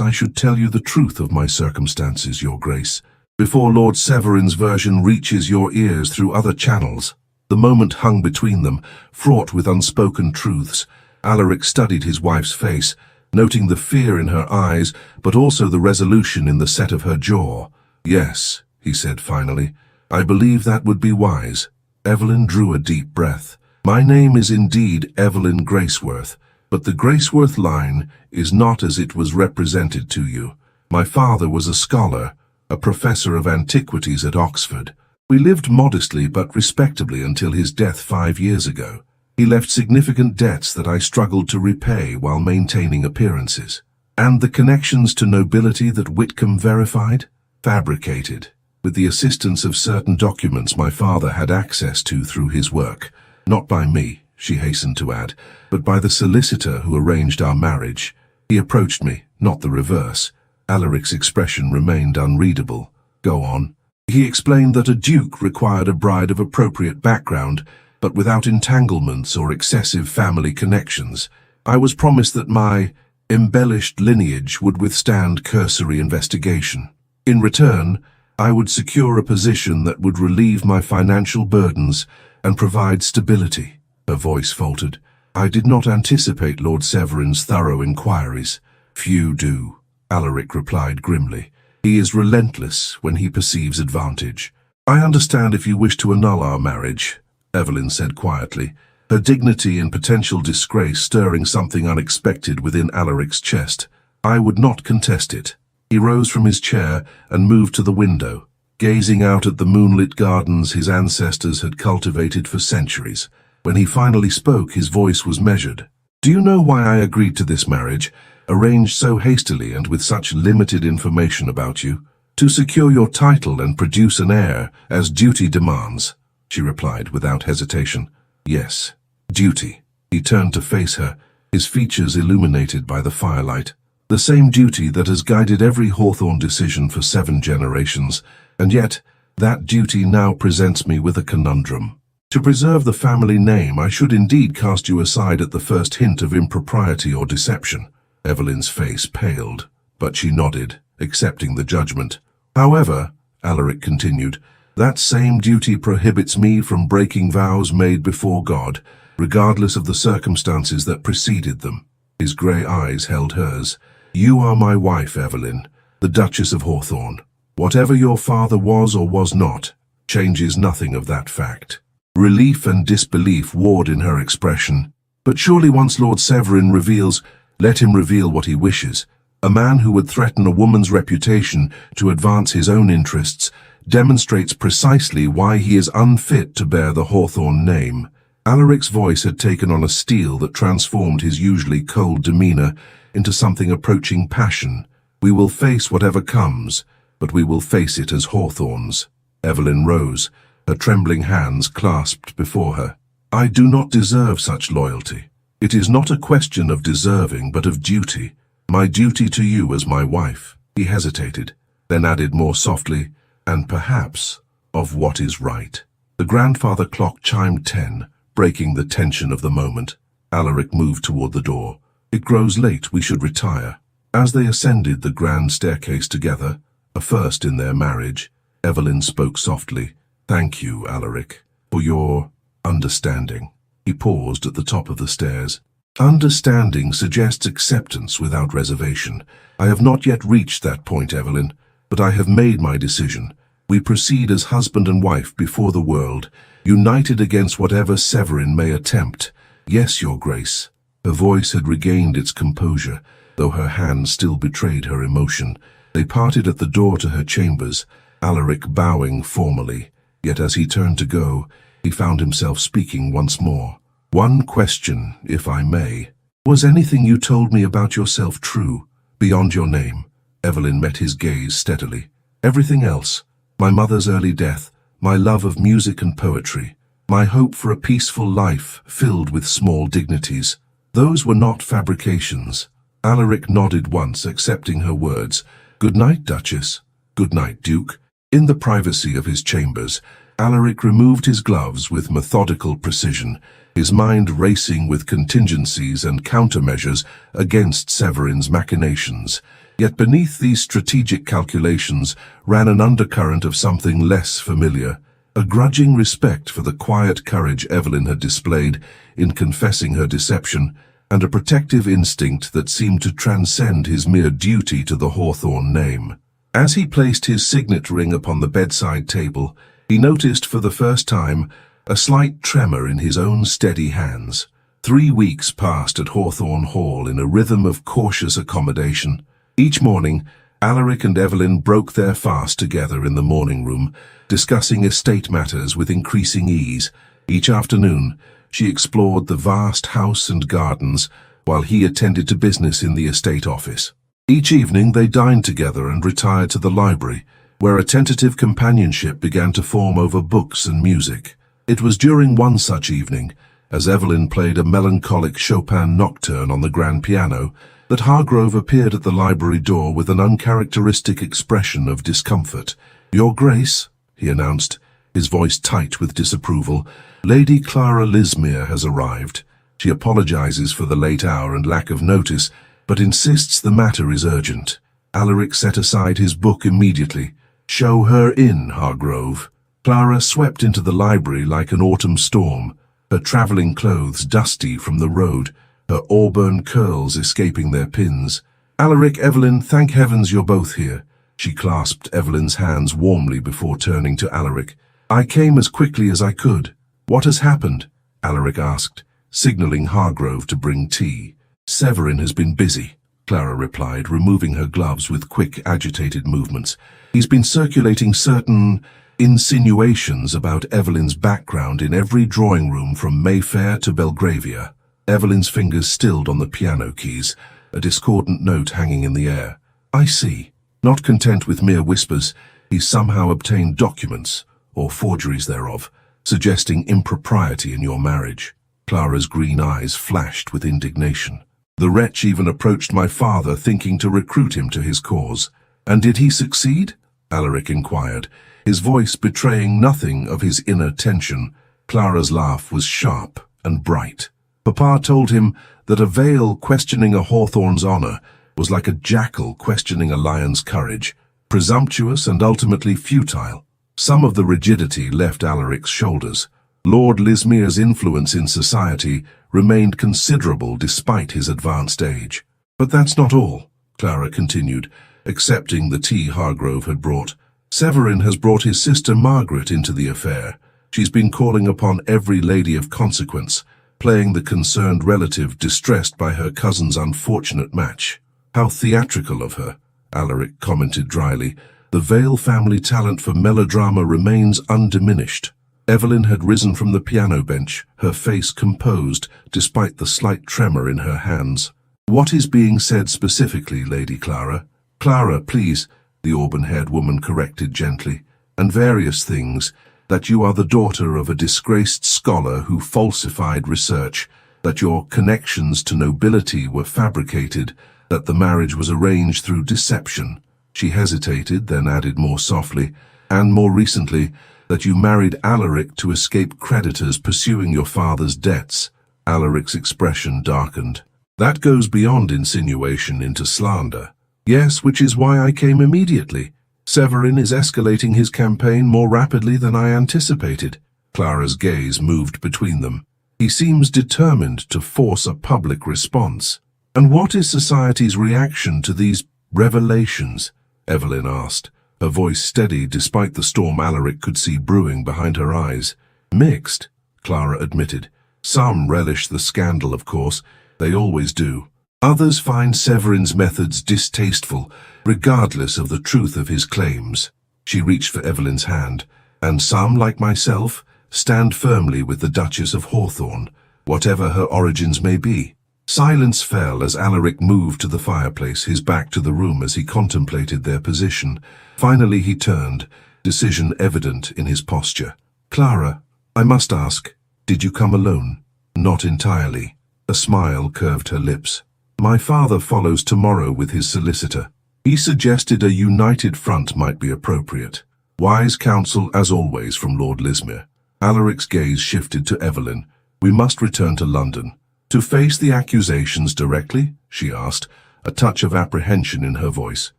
I should tell you the truth of my circumstances, Your Grace, before Lord Severin's version reaches your ears through other channels." The moment hung between them, fraught with unspoken truths. Alaric studied his wife's face, noting the fear in her eyes, but also the resolution in the set of her jaw. "Yes," he said finally, "I believe that would be wise." Evelyn drew a deep breath. "My name is indeed Evelyn Graceworth, but the Graceworth line is not as it was represented to you. My father was a scholar, a professor of antiquities at Oxford. We lived modestly but respectably until his death 5 years ago. He left significant debts that I struggled to repay while maintaining appearances. And the connections to nobility that Whitcomb verified? Fabricated, with the assistance of certain documents my father had access to through his work. Not by me," she hastened to add, "but by the solicitor who arranged our marriage. He approached me, not the reverse." Alaric's expression remained unreadable. "Go on." "He explained that a duke required a bride of appropriate background, but without entanglements or excessive family connections. I was promised that my embellished lineage would withstand cursory investigation. In return, I would secure a position that would relieve my financial burdens and provide stability." Her voice faltered. "I did not anticipate Lord Severin's thorough inquiries." "Few do," Alaric replied grimly. "He is relentless when he perceives advantage." "I understand if you wish to annul our marriage," Evelyn said quietly, her dignity and potential disgrace stirring something unexpected within Alaric's chest. "I would not contest it." He rose from his chair and moved to the window, gazing out at the moonlit gardens his ancestors had cultivated for centuries. When he finally spoke, his voice was measured. "Do you know why I agreed to this marriage, arranged so hastily and with such limited information about you? To secure your title and produce an heir, as duty demands," she replied without hesitation. "Yes, duty." He turned to face her, his features illuminated by the firelight. "The same duty that has guided every Hawthorne decision for 7 generations, and yet that duty now presents me with a conundrum. To preserve the family name, I should indeed cast you aside at the first hint of impropriety or deception. Evelyn's face paled, but she nodded, accepting the judgment. However, Alaric continued, that same duty prohibits me from breaking vows made before God, regardless of the circumstances that preceded them. His grey eyes held hers. You are my wife, Evelyn, the Duchess of Hawthorne. Whatever your father was or was not, changes nothing of that fact. Relief and disbelief warred in her expression. But surely once Lord Severin reveals, let him reveal what he wishes. A man who would threaten a woman's reputation to advance his own interests demonstrates precisely why he is unfit to bear the Hawthorne name. Alaric's voice had taken on a steel that transformed his usually cold demeanor into something approaching passion. We will face whatever comes, but we will face it as Hawthorns. Evelyn rose, her trembling hands clasped before her. I do not deserve such loyalty. It is not a question of deserving, but of duty. My duty to you as my wife. He hesitated, then added more softly, and perhaps of what is right. The grandfather clock chimed 10, breaking the tension of the moment. Alaric moved toward the door. It grows late, we should retire. As they ascended the grand staircase together, a first in their marriage, Evelyn spoke softly. Thank you, Alaric, for your understanding. He paused at the top of the stairs. Understanding suggests acceptance without reservation. I have not yet reached that point, Evelyn, but I have made my decision. We proceed as husband and wife before the world, united against whatever Severin may attempt. Yes, Your Grace. Her voice had regained its composure, though her hands still betrayed her emotion. They parted at the door to her chambers, Alaric bowing formally. Yet as he turned to go, he found himself speaking once more. One question, if I may. Was anything you told me about yourself true, beyond your name? Evelyn met his gaze steadily. Everything else. My mother's early death, my love of music and poetry, my hope for a peaceful life filled with small dignities. Those were not fabrications. Alaric nodded once, accepting her words. Good night, Duchess. Good night, Duke. In the privacy of his chambers, Alaric removed his gloves with methodical precision, his mind racing with contingencies and countermeasures against Severin's machinations. Yet beneath these strategic calculations ran an undercurrent of something less familiar, a grudging respect for the quiet courage Evelyn had displayed in confessing her deception, and a protective instinct that seemed to transcend his mere duty to the Hawthorne name. As he placed his signet ring upon the bedside table, he noticed for the first time a slight tremor in his own steady hands. 3 weeks passed at Hawthorne Hall in a rhythm of cautious accommodation. Each morning, Alaric and Evelyn broke their fast together in the morning room, discussing estate matters with increasing ease. Each afternoon, she explored the vast house and gardens, while he attended to business in the estate office. Each evening they dined together and retired to the library, where a tentative companionship began to form over books and music. It was during one such evening, as Evelyn played a melancholic Chopin nocturne on the grand piano, that Hargrove appeared at the library door with an uncharacteristic expression of discomfort. Your Grace, he announced, his voice tight with disapproval, Lady Clara Lismere has arrived. She apologizes for the late hour and lack of notice, but insists the matter is urgent. Alaric set aside his book immediately. Show her in, Hargrove. Clara swept into the library like an autumn storm, her travelling clothes dusty from the road, her auburn curls escaping their pins. Alaric, Evelyn, thank heavens you're both here. She clasped Evelyn's hands warmly before turning to Alaric. I came as quickly as I could. What has happened? Alaric asked, signalling Hargrove to bring tea. Severin has been busy, Clara replied, removing her gloves with quick, agitated movements. He's been circulating certain insinuations about Evelyn's background in every drawing room from Mayfair to Belgravia. Evelyn's fingers stilled on the piano keys, a discordant note hanging in the air. I see. Not content with mere whispers, he's somehow obtained documents, or forgeries thereof, suggesting impropriety in your marriage. Clara's green eyes flashed with indignation. The wretch even approached my father, thinking to recruit him to his cause. And did he succeed? Alaric inquired, his voice betraying nothing of his inner tension. Clara's laugh was sharp and bright. Papa told him that a Vale questioning a Hawthorne's honor was like a jackal questioning a lion's courage, presumptuous and ultimately futile. Some of the rigidity left Alaric's shoulders. Lord Lismere's influence in society remained considerable despite his advanced age. But that's not all, Clara continued, accepting the tea Hargrove had brought. Severin has brought his sister Margaret into the affair. She's been calling upon every lady of consequence, playing the concerned relative distressed by her cousin's unfortunate match. How theatrical of her, Alaric commented dryly. The Vale family talent for melodrama remains undiminished. Evelyn had risen from the piano bench, her face composed, despite the slight tremor in her hands. "What is being said specifically, Lady Clara?" "Clara, please," the auburn-haired woman corrected gently. "And various things. That you are the daughter of a disgraced scholar who falsified research, that your connections to nobility were fabricated, that the marriage was arranged through deception." She hesitated, then added more softly, "And more recently, that you married Alaric to escape creditors pursuing your father's debts." Alaric's expression darkened. "That goes beyond insinuation into slander." "Yes, which is why I came immediately. Severin is escalating his campaign more rapidly than I anticipated." Clara's gaze moved between them. "He seems determined to force a public response." "And what is society's reaction to these revelations?" Evelyn asked, her voice steady despite the storm Alaric could see brewing behind her eyes. "Mixed," Clara admitted. "Some relish the scandal, of course. They always do. Others find Severin's methods distasteful, regardless of the truth of his claims." She reached for Evelyn's hand. "And some, like myself, stand firmly with the Duchess of Hawthorne, whatever her origins may be." Silence fell as Alaric moved to the fireplace, his back to the room as he contemplated their position. Finally he turned, decision evident in his posture. "Clara, I must ask, did you come alone?" "Not entirely." A smile curved her lips. "My father follows tomorrow with his solicitor. He suggested a united front might be appropriate." Wise counsel, as always, from Lord Lismere. Alaric's gaze shifted to Evelyn. "We must return to London." "To face the accusations directly?" she asked, a touch of apprehension in her voice.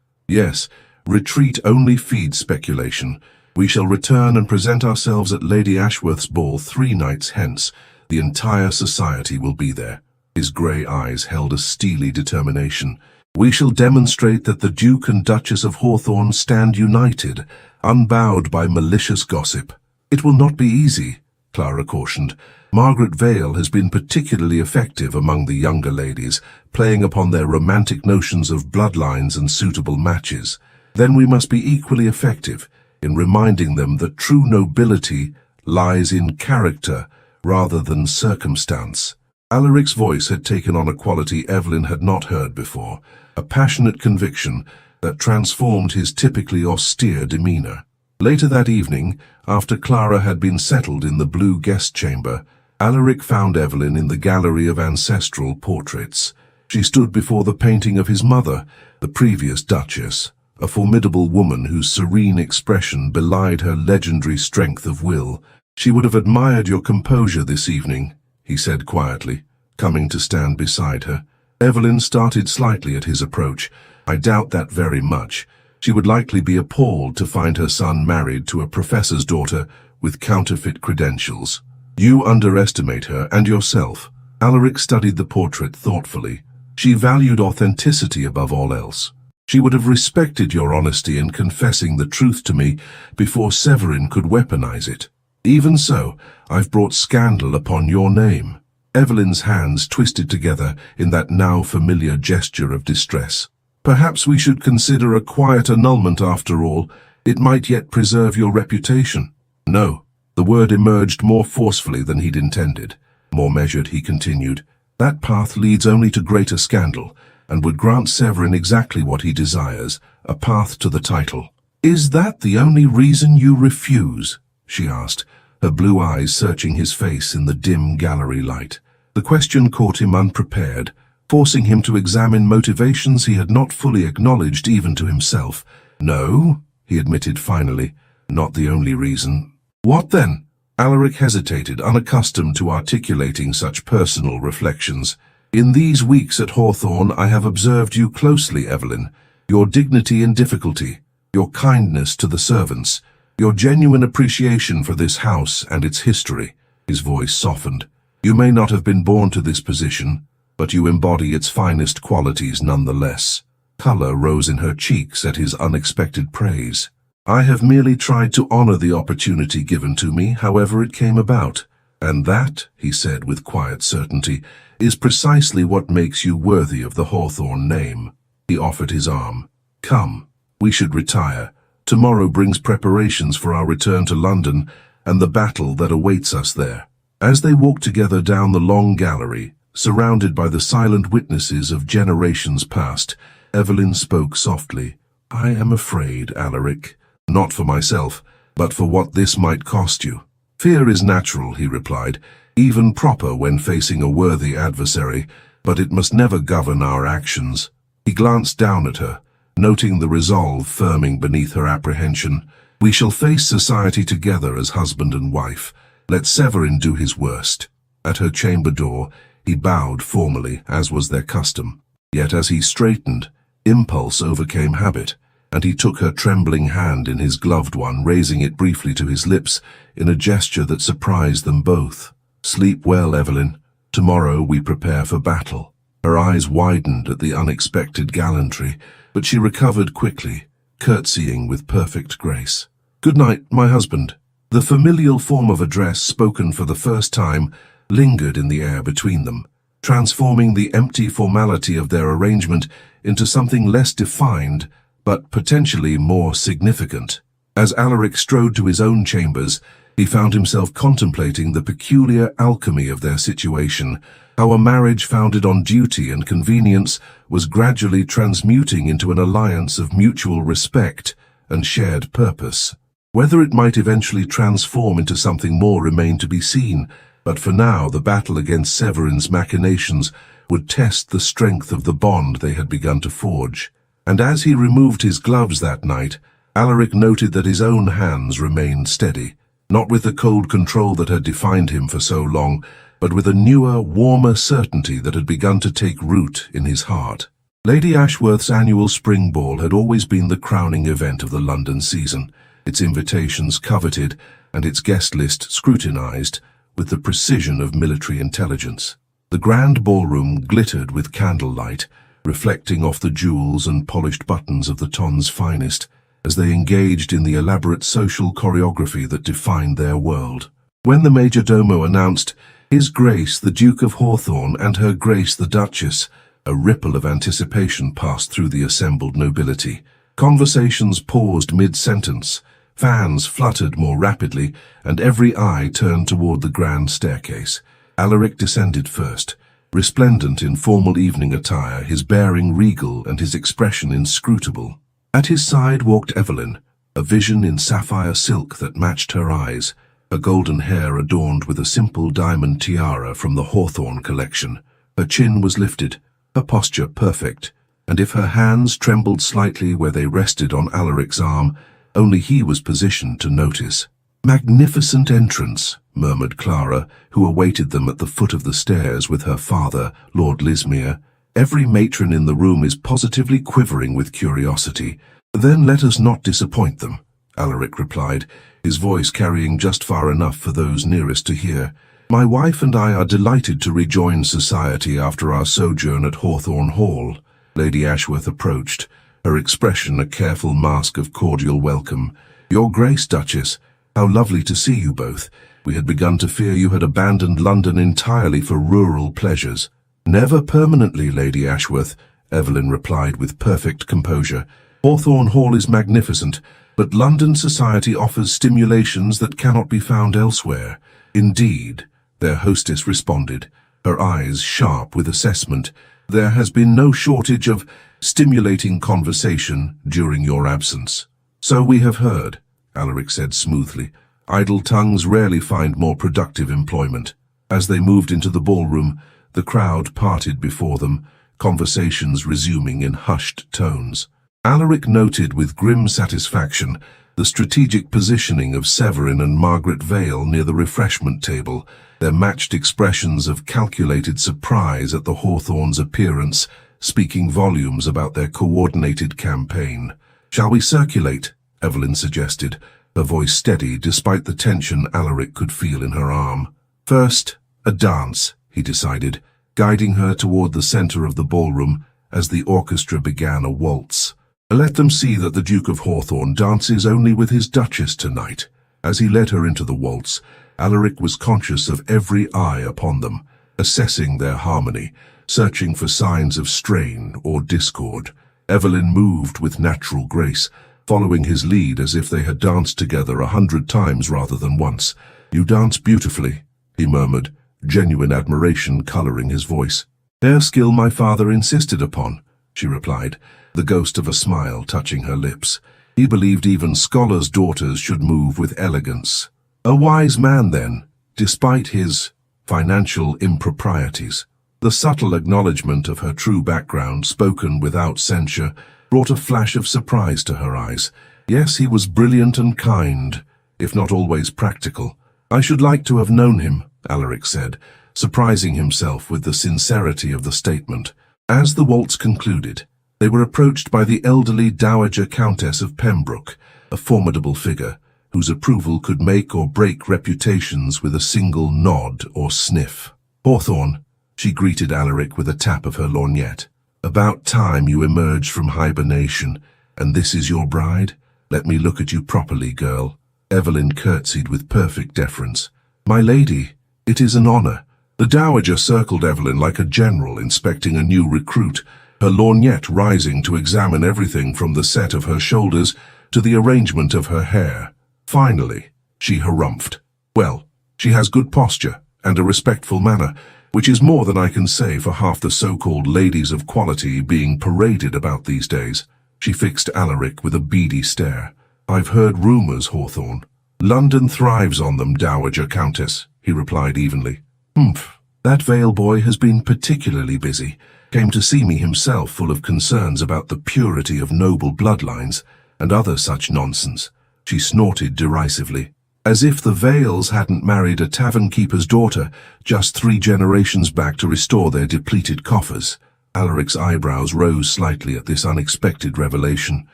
"Yes, retreat only feeds speculation. We shall return and present ourselves at Lady Ashworth's ball 3 nights hence. The entire society will be there." His grey eyes held a steely determination. "We shall demonstrate that the Duke and Duchess of Hawthorne stand united, unbowed by malicious gossip." "It will not be easy," Clara cautioned. "Margaret Vale has been particularly effective among the younger ladies, playing upon their romantic notions of bloodlines and suitable matches. Then we must be equally effective in reminding them that true nobility lies in character rather than circumstance." Alaric's voice had taken on a quality Evelyn had not heard before, a passionate conviction that transformed his typically austere demeanor. Later that evening, after Clara had been settled in the blue guest chamber, Alaric found Evelyn in the gallery of ancestral portraits. She stood before the painting of his mother, the previous Duchess, a formidable woman whose serene expression belied her legendary strength of will. "She would have admired your composure this evening," he said quietly, coming to stand beside her. Evelyn started slightly at his approach. "I doubt that very much. She would likely be appalled to find her son married to a professor's daughter with counterfeit credentials." "You underestimate her and yourself." Alaric studied the portrait thoughtfully. "She valued authenticity above all else. She would have respected your honesty in confessing the truth to me before Severin could weaponize it. Even so, I've brought scandal upon your name." Evelyn's hands twisted together in that now familiar gesture of distress. "Perhaps we should consider a quiet annulment after all. It might yet preserve your reputation." "No." The word emerged more forcefully than he'd intended. More measured, he continued. "That path leads only to greater scandal, and would grant Severin exactly what he desires, a path to the title." "Is that the only reason you refuse?" she asked, her blue eyes searching his face in the dim gallery light. The question caught him unprepared, forcing him to examine motivations he had not fully acknowledged even to himself. "No," he admitted finally, "not the only reason." "What then?" Alaric hesitated, unaccustomed to articulating such personal reflections. In these weeks at Hawthorne I have observed you closely, Evelyn. Your dignity in difficulty, your kindness to the servants, your genuine appreciation for this house and its history. His voice softened. You may not have been born to this position, but you embody its finest qualities nonetheless. Color rose in her cheeks at his unexpected praise. I have merely tried to honor the opportunity given to me, however it came about. And that, he said with quiet certainty, is precisely what makes you worthy of the Hawthorne name. He offered his arm. Come, we should retire. Tomorrow brings preparations for our return to London and the battle that awaits us there. As they walked together down the long gallery, surrounded by the silent witnesses of generations past, Evelyn spoke softly. I am afraid, Alaric, not for myself, but for what this might cost you. Fear is natural, he replied, even proper when facing a worthy adversary, but it must never govern our actions. He glanced down at her, noting the resolve firming beneath her apprehension. We shall face society together as husband and wife. Let Severin do his worst. At her chamber door, he bowed formally, as was their custom. Yet as he straightened, impulse overcame habit, and he took her trembling hand in his gloved one, raising it briefly to his lips in a gesture that surprised them both. Sleep well, Evelyn. Tomorrow we prepare for battle. Her eyes widened at the unexpected gallantry, but she recovered quickly, curtsying with perfect grace. Good night, my husband. The familial form of address spoken for the first time lingered in the air between them, transforming the empty formality of their arrangement into something less defined, but potentially more significant. As Alaric strode to his own chambers, he found himself contemplating the peculiar alchemy of their situation, how a marriage founded on duty and convenience was gradually transmuting into an alliance of mutual respect and shared purpose. Whether it might eventually transform into something more remained to be seen, but for now the battle against Severin's machinations would test the strength of the bond they had begun to forge. And as he removed his gloves that night, Alaric noted that his own hands remained steady, not with the cold control that had defined him for so long, but with a newer, warmer certainty that had begun to take root in his heart. Lady Ashworth's annual spring ball had always been the crowning event of the London season, its invitations coveted and its guest list scrutinized with the precision of military intelligence. The grand ballroom glittered with candlelight, reflecting off the jewels and polished buttons of the Ton's finest, as they engaged in the elaborate social choreography that defined their world. When the Major Domo announced, His Grace the Duke of Hawthorne and Her Grace the Duchess, a ripple of anticipation passed through the assembled nobility. Conversations paused mid-sentence, fans fluttered more rapidly, and every eye turned toward the grand staircase. Alaric descended first, resplendent in formal evening attire, his bearing regal and his expression inscrutable. At his side walked Evelyn, a vision in sapphire silk that matched her eyes, her golden hair adorned with a simple diamond tiara from the Hawthorne collection. Her chin was lifted, her posture perfect, and if her hands trembled slightly where they rested on Alaric's arm, only he was positioned to notice. "Magnificent entrance," murmured Clara, who awaited them at the foot of the stairs with her father, Lord Lismere. "Every matron in the room is positively quivering with curiosity." "Then let us not disappoint them," Alaric replied, his voice carrying just far enough for those nearest to hear. "My wife and I are delighted to rejoin society after our sojourn at Hawthorne Hall." Lady Ashworth approached, her expression a careful mask of cordial welcome. "Your Grace, Duchess, how lovely to see you both. We had begun to fear you had abandoned London entirely for rural pleasures." "Never permanently, Lady Ashworth," Evelyn replied with perfect composure. "Hawthorne Hall is magnificent, but London society offers stimulations that cannot be found elsewhere." "Indeed," their hostess responded, her eyes sharp with assessment. "There has been no shortage of stimulating conversation during your absence." "So we have heard," Alaric said smoothly. "Idle tongues rarely find more productive employment." As they moved into the ballroom, the crowd parted before them, conversations resuming in hushed tones. Alaric noted with grim satisfaction the strategic positioning of Severin and Margaret Vale near the refreshment table, their matched expressions of calculated surprise at the Hawthorns' appearance, speaking volumes about their coordinated campaign. "Shall we circulate?" Evelyn suggested, her voice steady despite the tension Alaric could feel in her arm. "First, a dance," he decided, guiding her toward the center of the ballroom as the orchestra began a waltz. "Let them see that the Duke of Hawthorn dances only with his Duchess tonight." As he led her into the waltz, Alaric was conscious of every eye upon them, assessing their harmony, searching for signs of strain or discord. Evelyn moved with natural grace, following his lead as if they had danced together 100 times rather than once. "You dance beautifully," he murmured, genuine admiration coloring his voice. "Hair skill my father insisted upon," she replied, the ghost of a smile touching her lips. He believed even scholars' daughters should move with elegance. A wise man, then, despite his financial improprieties. The subtle acknowledgement of her true background, spoken without censure, brought a flash of surprise to her eyes. Yes, he was brilliant and kind, if not always practical. "I should like to have known him," Alaric said, surprising himself with the sincerity of the statement. As the waltz concluded, they were approached by the elderly Dowager Countess of Pembroke, a formidable figure, whose approval could make or break reputations with a single nod or sniff. "Hawthorn," she greeted Alaric with a tap of her lorgnette. "About time you emerged from hibernation, and this is your bride? Let me look at you properly, girl." Evelyn curtsied with perfect deference. "My lady, it is an honor." The Dowager circled Evelyn like a general inspecting a new recruit, her lorgnette rising to examine everything from the set of her shoulders to the arrangement of her hair. Finally, she harumphed. "Well, she has good posture and a respectful manner, which is more than I can say for half the so-called ladies of quality being paraded about these days." She fixed Alaric with a beady stare. "I've heard rumors, Hawthorn." "London thrives on them, Dowager Countess," he replied evenly. "Humph. That Vale boy has been particularly busy. Came to see me himself, full of concerns about the purity of noble bloodlines and other such nonsense." She snorted derisively. "As if the Vales hadn't married a tavern-keeper's daughter just 3 generations back to restore their depleted coffers." Alaric's eyebrows rose slightly at this unexpected revelation.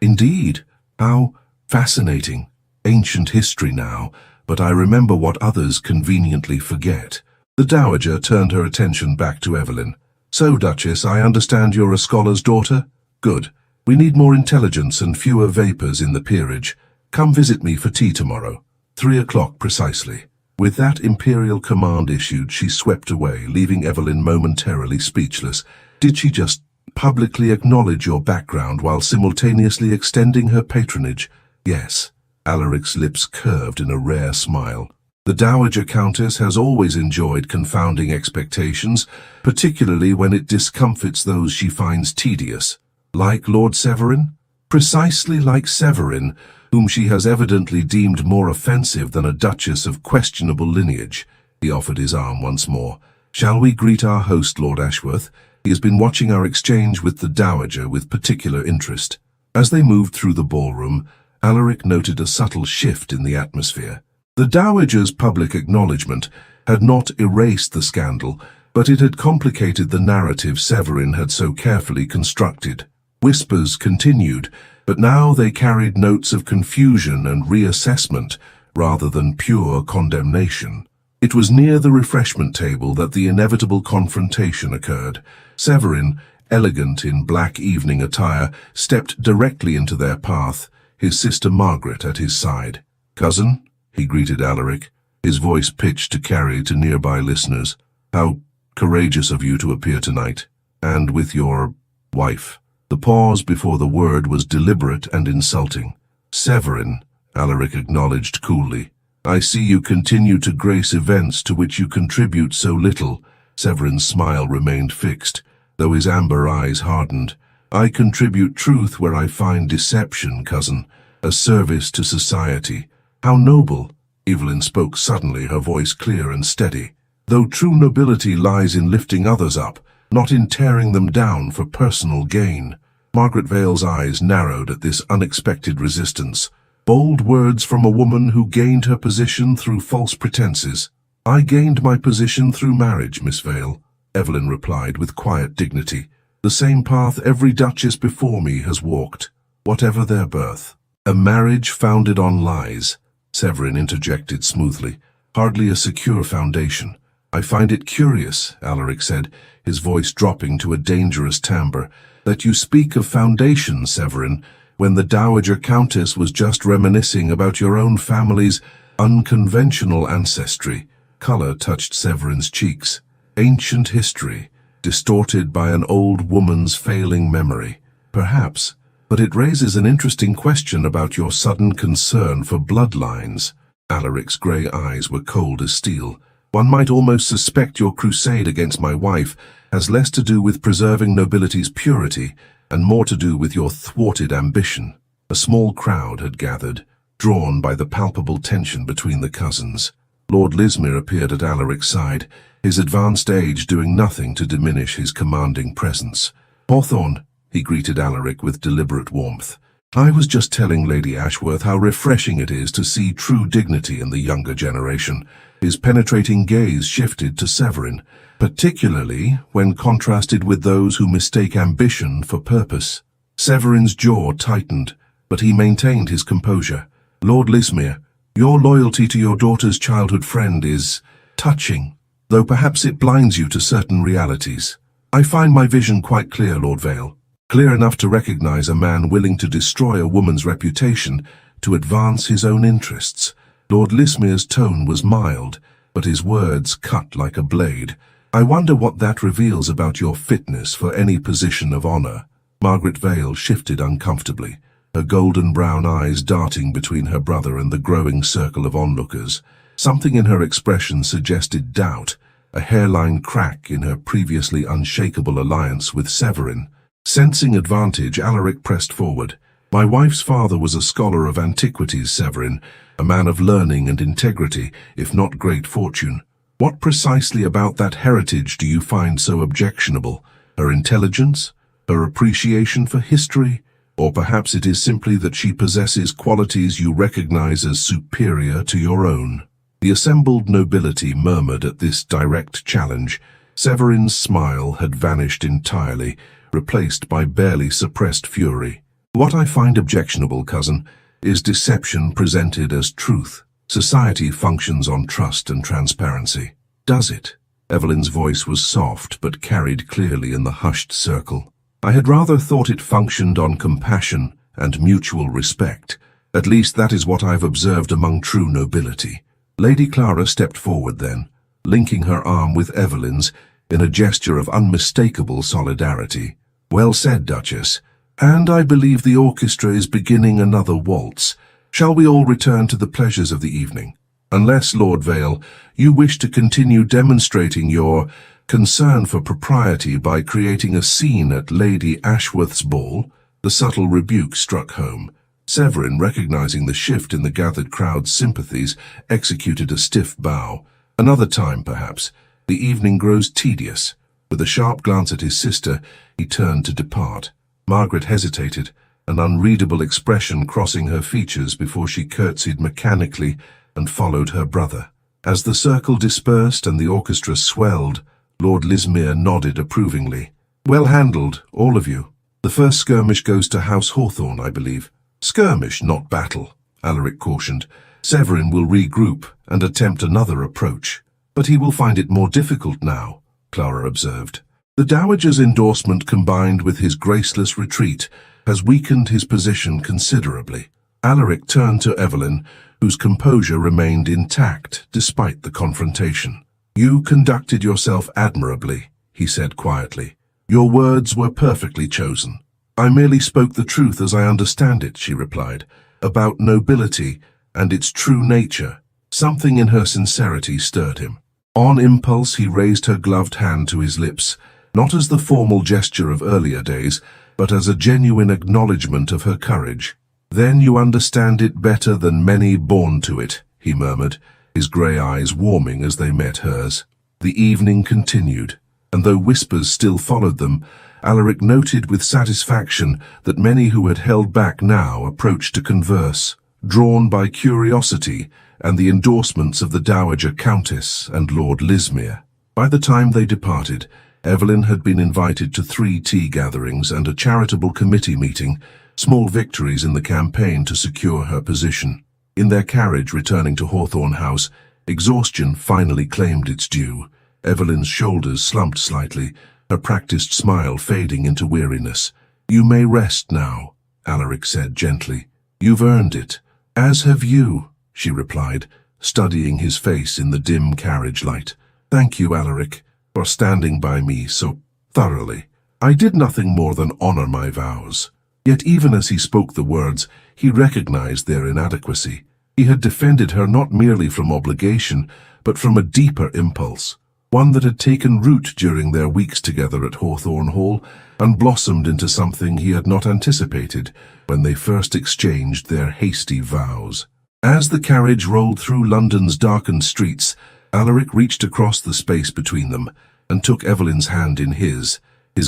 "Indeed, how fascinating. Ancient history now, but I remember what others conveniently forget." The Dowager turned her attention back to Evelyn. "So, Duchess, I understand you're a scholar's daughter? Good. We need more intelligence and fewer vapors in the peerage. Come visit me for tea tomorrow. 3 o'clock precisely." With that imperial command issued, she swept away, leaving Evelyn momentarily speechless. Did she just publicly acknowledge your background while simultaneously extending her patronage? Yes. Alaric's lips curved in a rare smile. The Dowager Countess has always enjoyed confounding expectations, particularly when it discomfits those she finds tedious. Like Lord Severin? Precisely like Severin, whom she has evidently deemed more offensive than a duchess of questionable lineage. He offered his arm once more. "Shall we greet our host, Lord Ashworth? He has been watching our exchange with the Dowager with particular interest." As they moved through the ballroom, Alaric noted a subtle shift in the atmosphere. The Dowager's public acknowledgement had not erased the scandal, but it had complicated the narrative Severin had so carefully constructed. Whispers continued, but now they carried notes of confusion and reassessment rather than pure condemnation. It was near the refreshment table that the inevitable confrontation occurred. Severin, elegant in black evening attire, stepped directly into their path, his sister Margaret at his side. "Cousin," he greeted Alaric, his voice pitched to carry to nearby listeners. "How courageous of you to appear tonight, and with your wife." The pause before the word was deliberate and insulting. "Severin," Alaric acknowledged coolly. "I see you continue to grace events to which you contribute so little." Severin's smile remained fixed, though his amber eyes hardened. "I contribute truth where I find deception, cousin, a service to society." "How noble!" Evelyn spoke suddenly, her voice clear and steady. "Though true nobility lies in lifting others up, not in tearing them down for personal gain." Margaret Vale's eyes narrowed at this unexpected resistance. Bold words from a woman who gained her position through false pretenses. I gained my position through marriage, Miss Vale, Evelyn replied with quiet dignity. The same path every duchess before me has walked, whatever their birth. A marriage founded on lies, Severin interjected smoothly. Hardly a secure foundation. I find it curious, Alaric said, his voice dropping to a dangerous timbre, that you speak of foundation, Severin, when the Dowager Countess was just reminiscing about your own family's unconventional ancestry. Colour touched Severin's cheeks. Ancient history, distorted by an old woman's failing memory. Perhaps, but it raises an interesting question about your sudden concern for bloodlines. Alaric's grey eyes were cold as steel. One might almost suspect your crusade against my wife has less to do with preserving nobility's purity and more to do with your thwarted ambition. A small crowd had gathered, drawn by the palpable tension between the cousins. Lord Lismere appeared at Alaric's side, his advanced age doing nothing to diminish his commanding presence. Hawthorne, he greeted Alaric with deliberate warmth. I was just telling Lady Ashworth how refreshing it is to see true dignity in the younger generation. His penetrating gaze shifted to Severin, particularly when contrasted with those who mistake ambition for purpose. Severin's jaw tightened, but he maintained his composure. Lord Lismere, your loyalty to your daughter's childhood friend is touching, though perhaps it blinds you to certain realities. I find my vision quite clear, Lord Vale. Clear enough to recognize a man willing to destroy a woman's reputation to advance his own interests. Lord Lismere's tone was mild, but his words cut like a blade. I wonder what that reveals about your fitness for any position of honor. Margaret Vale shifted uncomfortably, her golden brown eyes darting between her brother and the growing circle of onlookers. Something in her expression suggested doubt, a hairline crack in her previously unshakable alliance with Severin. Sensing advantage, Alaric pressed forward. My wife's father was a scholar of antiquities, Severin, a man of learning and integrity, if not great fortune. What precisely about that heritage do you find so objectionable? Her intelligence? Her appreciation for history? Or perhaps it is simply that she possesses qualities you recognize as superior to your own? The assembled nobility murmured at this direct challenge. Severin's smile had vanished entirely, replaced by barely suppressed fury. What I find objectionable, cousin, is deception presented as truth. Society functions on trust and transparency. Does it? Evelyn's voice was soft but carried clearly in the hushed circle. I had rather thought it functioned on compassion and mutual respect. At least that is what I've observed among true nobility. Lady Clara stepped forward then, linking her arm with Evelyn's in a gesture of unmistakable solidarity. Well said, Duchess. And I believe the orchestra is beginning another waltz. Shall we all return to the pleasures of the evening? Unless, Lord Vale, you wish to continue demonstrating your concern for propriety by creating a scene at Lady Ashworth's ball. The subtle rebuke struck home. Severin, recognizing the shift in the gathered crowd's sympathies, executed a stiff bow. Another time, perhaps. The evening grows tedious. With a sharp glance at his sister, he turned to depart. Margaret hesitated, an unreadable expression crossing her features before she curtsied mechanically and followed her brother. As the circle dispersed and the orchestra swelled, Lord Lismere nodded approvingly. Well handled, all of you. The first skirmish goes to House Hawthorne, I believe. Skirmish, not battle, Alaric cautioned. Severin will regroup and attempt another approach. But he will find it more difficult now, Clara observed. The Dowager's endorsement combined with his graceless retreat has weakened his position considerably. Alaric turned to Evelyn, whose composure remained intact despite the confrontation. You conducted yourself admirably, he said quietly. Your words were perfectly chosen. I merely spoke the truth as I understand it, she replied, about nobility and its true nature. Something in her sincerity stirred him. On impulse, he raised her gloved hand to his lips, not as the formal gesture of earlier days, but as a genuine acknowledgement of her courage. Then you understand it better than many born to it, he murmured, his grey eyes warming as they met hers. The evening continued, and though whispers still followed them, Alaric noted with satisfaction that many who had held back now approached to converse. drawn by curiosity and the endorsements of the Dowager Countess and Lord Lismere. By the time they departed, Evelyn had been invited to 3 tea gatherings and a charitable committee meeting, small victories in the campaign to secure her position. In their carriage returning to Hawthorne House, exhaustion finally claimed its due. Evelyn's shoulders slumped slightly, her practiced smile fading into weariness. "You may rest now," Alaric said gently. "You've earned it." "As have you," she replied, studying his face in the dim carriage light. "Thank you, Alaric, for standing by me so thoroughly. I did nothing more than honor my vows." Yet even as he spoke the words, he recognized their inadequacy. He had defended her not merely from obligation, but from a deeper impulse, one that had taken root during their weeks together at Hawthorne Hall and blossomed into something he had not anticipated when they first exchanged their hasty vows. As the carriage rolled through London's darkened streets, Alaric reached across the space between them and took Evelyn's hand in his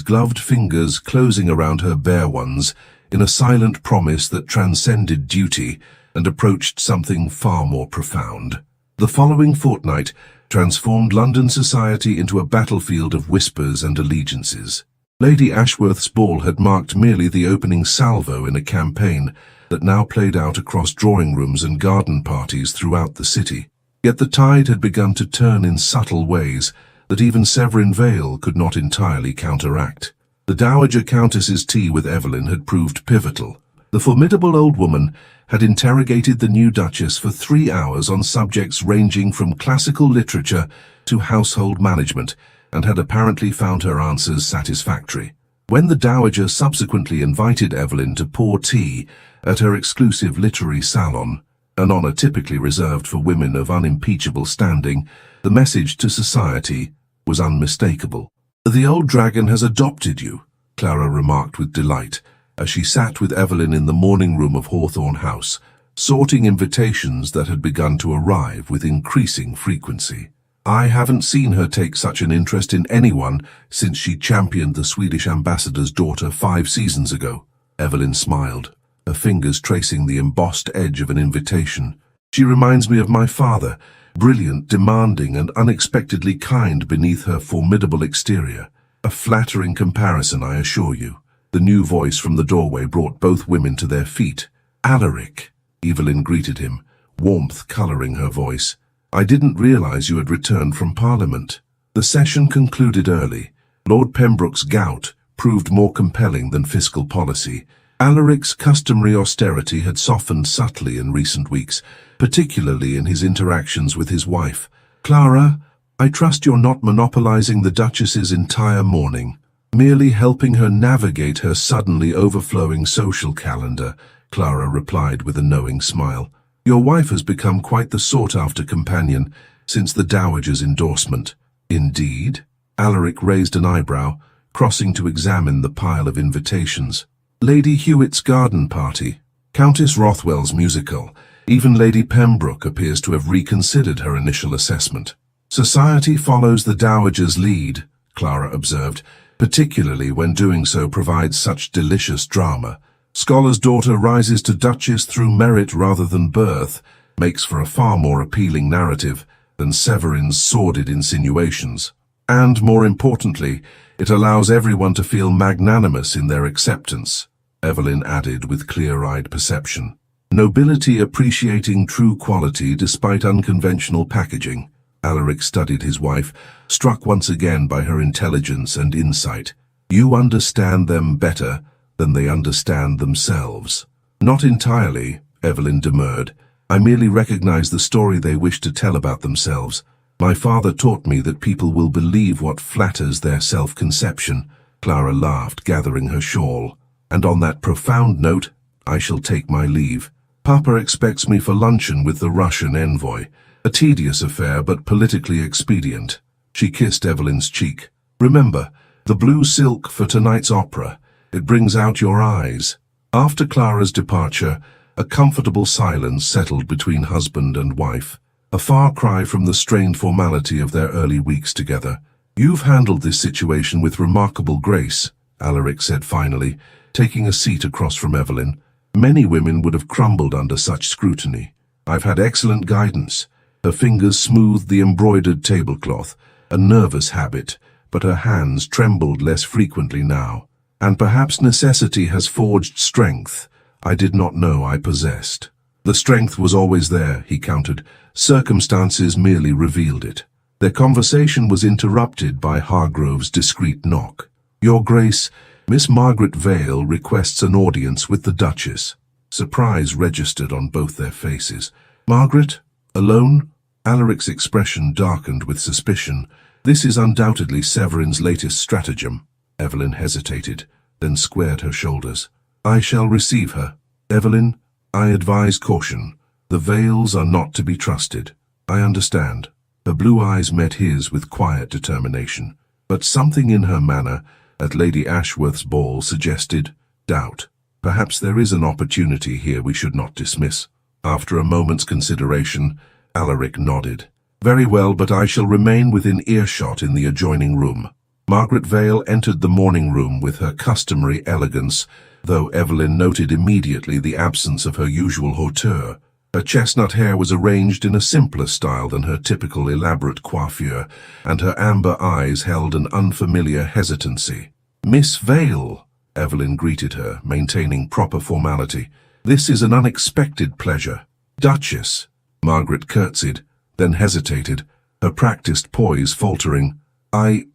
gloved fingers closing around her bare ones in a silent promise that transcended duty and approached something far more profound. The following fortnight transformed London society into a battlefield of whispers and allegiances. Lady Ashworth's ball had marked merely the opening salvo in a campaign that now played out across drawing rooms and garden parties throughout the city. Yet the tide had begun to turn in subtle ways that even Severin Vale could not entirely counteract. The Dowager Countess's tea with Evelyn had proved pivotal. The formidable old woman had interrogated the new Duchess for 3 hours on subjects ranging from classical literature to household management, and had apparently found her answers satisfactory. When the Dowager subsequently invited Evelyn to pour tea at her exclusive literary salon, an honor typically reserved for women of unimpeachable standing, the message to society was unmistakable. "The old dragon has adopted you," Clara remarked with delight, as she sat with Evelyn in the morning room of Hawthorne House, sorting invitations that had begun to arrive with increasing frequency. "I haven't seen her take such an interest in anyone since she championed the Swedish ambassador's daughter 5 seasons ago." Evelyn smiled, her fingers tracing the embossed edge of an invitation. "She reminds me of my father, brilliant, demanding, and unexpectedly kind beneath her formidable exterior. A flattering comparison, I assure you." The new voice from the doorway brought both women to their feet. "Alaric," Evelyn greeted him, warmth coloring her voice. "I didn't realize you had returned from Parliament." The session concluded early. Lord Pembroke's gout proved more compelling than fiscal policy. Alaric's customary austerity had softened subtly in recent weeks, particularly in his interactions with his wife. "Clara, I trust you're not monopolizing the Duchess's entire morning." "Merely helping her navigate her suddenly overflowing social calendar," Clara replied with a knowing smile. "Your wife has become quite the sought-after companion since the Dowager's endorsement." "Indeed?" Alaric raised an eyebrow, crossing to examine the pile of invitations. "Lady Hewitt's garden party, Countess Rothwell's musical. Even Lady Pembroke appears to have reconsidered her initial assessment." "Society follows the Dowager's lead," Clara observed, "particularly when doing so provides such delicious drama. Scholar's daughter rises to Duchess through merit rather than birth, makes for a far more appealing narrative than Severin's sordid insinuations. And, more importantly, it allows everyone to feel magnanimous in their acceptance," Evelyn added with clear-eyed perception. "Nobility appreciating true quality despite unconventional packaging." Alaric studied his wife, struck once again by her intelligence and insight. "You understand them better than they understand themselves." "Not entirely," Evelyn demurred. "I merely recognize the story they wish to tell about themselves. My father taught me that people will believe what flatters their self-conception." Clara laughed, gathering her shawl. "And on that profound note, I shall take my leave. Papa expects me for luncheon with the Russian envoy. A tedious affair, but politically expedient." She kissed Evelyn's cheek. "Remember, the blue silk for tonight's opera. It brings out your eyes." After Clara's departure, a comfortable silence settled between husband and wife, a far cry from the strained formality of their early weeks together. "You've handled this situation with remarkable grace," Alaric said finally, taking a seat across from Evelyn. Many women would have crumbled under such scrutiny. I've had excellent guidance. Her fingers smoothed the embroidered tablecloth, a nervous habit, but her hands trembled less frequently now. And perhaps necessity has forged strength I did not know I possessed. The strength was always there, he countered. Circumstances merely revealed it. Their conversation was interrupted by Hargrove's discreet knock. Your Grace, Miss Margaret Vale requests an audience with the Duchess. Surprise registered on both their faces. Margaret? Alone? Alaric's expression darkened with suspicion. This is undoubtedly Severin's latest stratagem. Evelyn hesitated, then squared her shoulders. I shall receive her. Evelyn, I advise caution. The Vales are not to be trusted. I understand. Her blue eyes met his with quiet determination, but something in her manner at Lady Ashworth's ball suggested doubt. Perhaps there is an opportunity here we should not dismiss. After a moment's consideration, Alaric nodded. Very well, but I shall remain within earshot in the adjoining room. Margaret Vale entered the morning room with her customary elegance, though Evelyn noted immediately the absence of her usual hauteur. Her chestnut hair was arranged in a simpler style than her typical elaborate coiffure, and her amber eyes held an unfamiliar hesitancy. Miss Vale, Evelyn greeted her, maintaining proper formality. This is an unexpected pleasure. Duchess, Margaret curtsied, then hesitated, her practiced poise faltering. I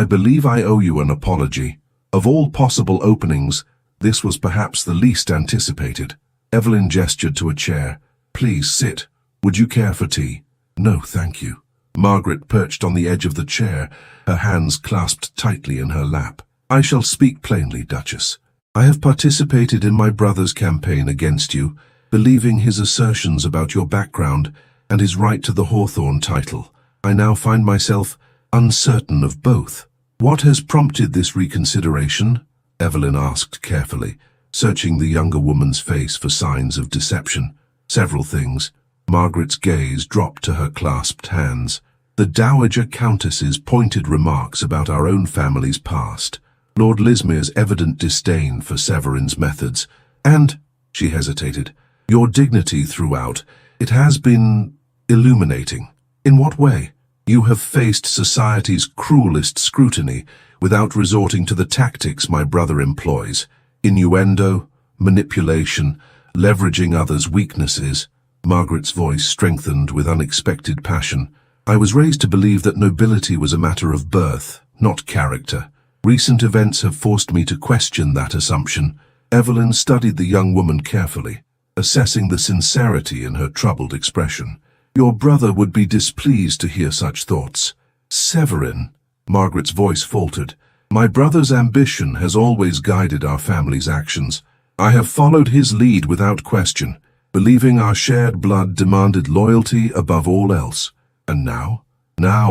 believe I owe you an apology. Of all possible openings, this was perhaps the least anticipated. Evelyn gestured to a chair. Please sit. Would you care for tea? No, thank you. Margaret perched on the edge of the chair, her hands clasped tightly in her lap. I shall speak plainly, Duchess. I have participated in my brother's campaign against you, believing his assertions about your background and his right to the Hawthorne title. I now find myself uncertain of both. What has prompted this reconsideration? Evelyn asked carefully, searching the younger woman's face for signs of deception. Several things. Margaret's gaze dropped to her clasped hands. The Dowager Countess's pointed remarks about our own family's past, Lord Lismere's evident disdain for Severin's methods, and, she hesitated, your dignity throughout. It has been illuminating. In what way? You have faced society's cruelest scrutiny without resorting to the tactics my brother employs. Innuendo, manipulation, leveraging others' weaknesses. Margaret's voice strengthened with unexpected passion. I was raised to believe that nobility was a matter of birth, not character. Recent events have forced me to question that assumption. Evelyn studied the young woman carefully, assessing the sincerity in her troubled expression. Your brother would be displeased to hear such thoughts. Severin, Margaret's voice faltered. My brother's ambition has always guided our family's actions. I have followed his lead without question, believing our shared blood demanded loyalty above all else. And now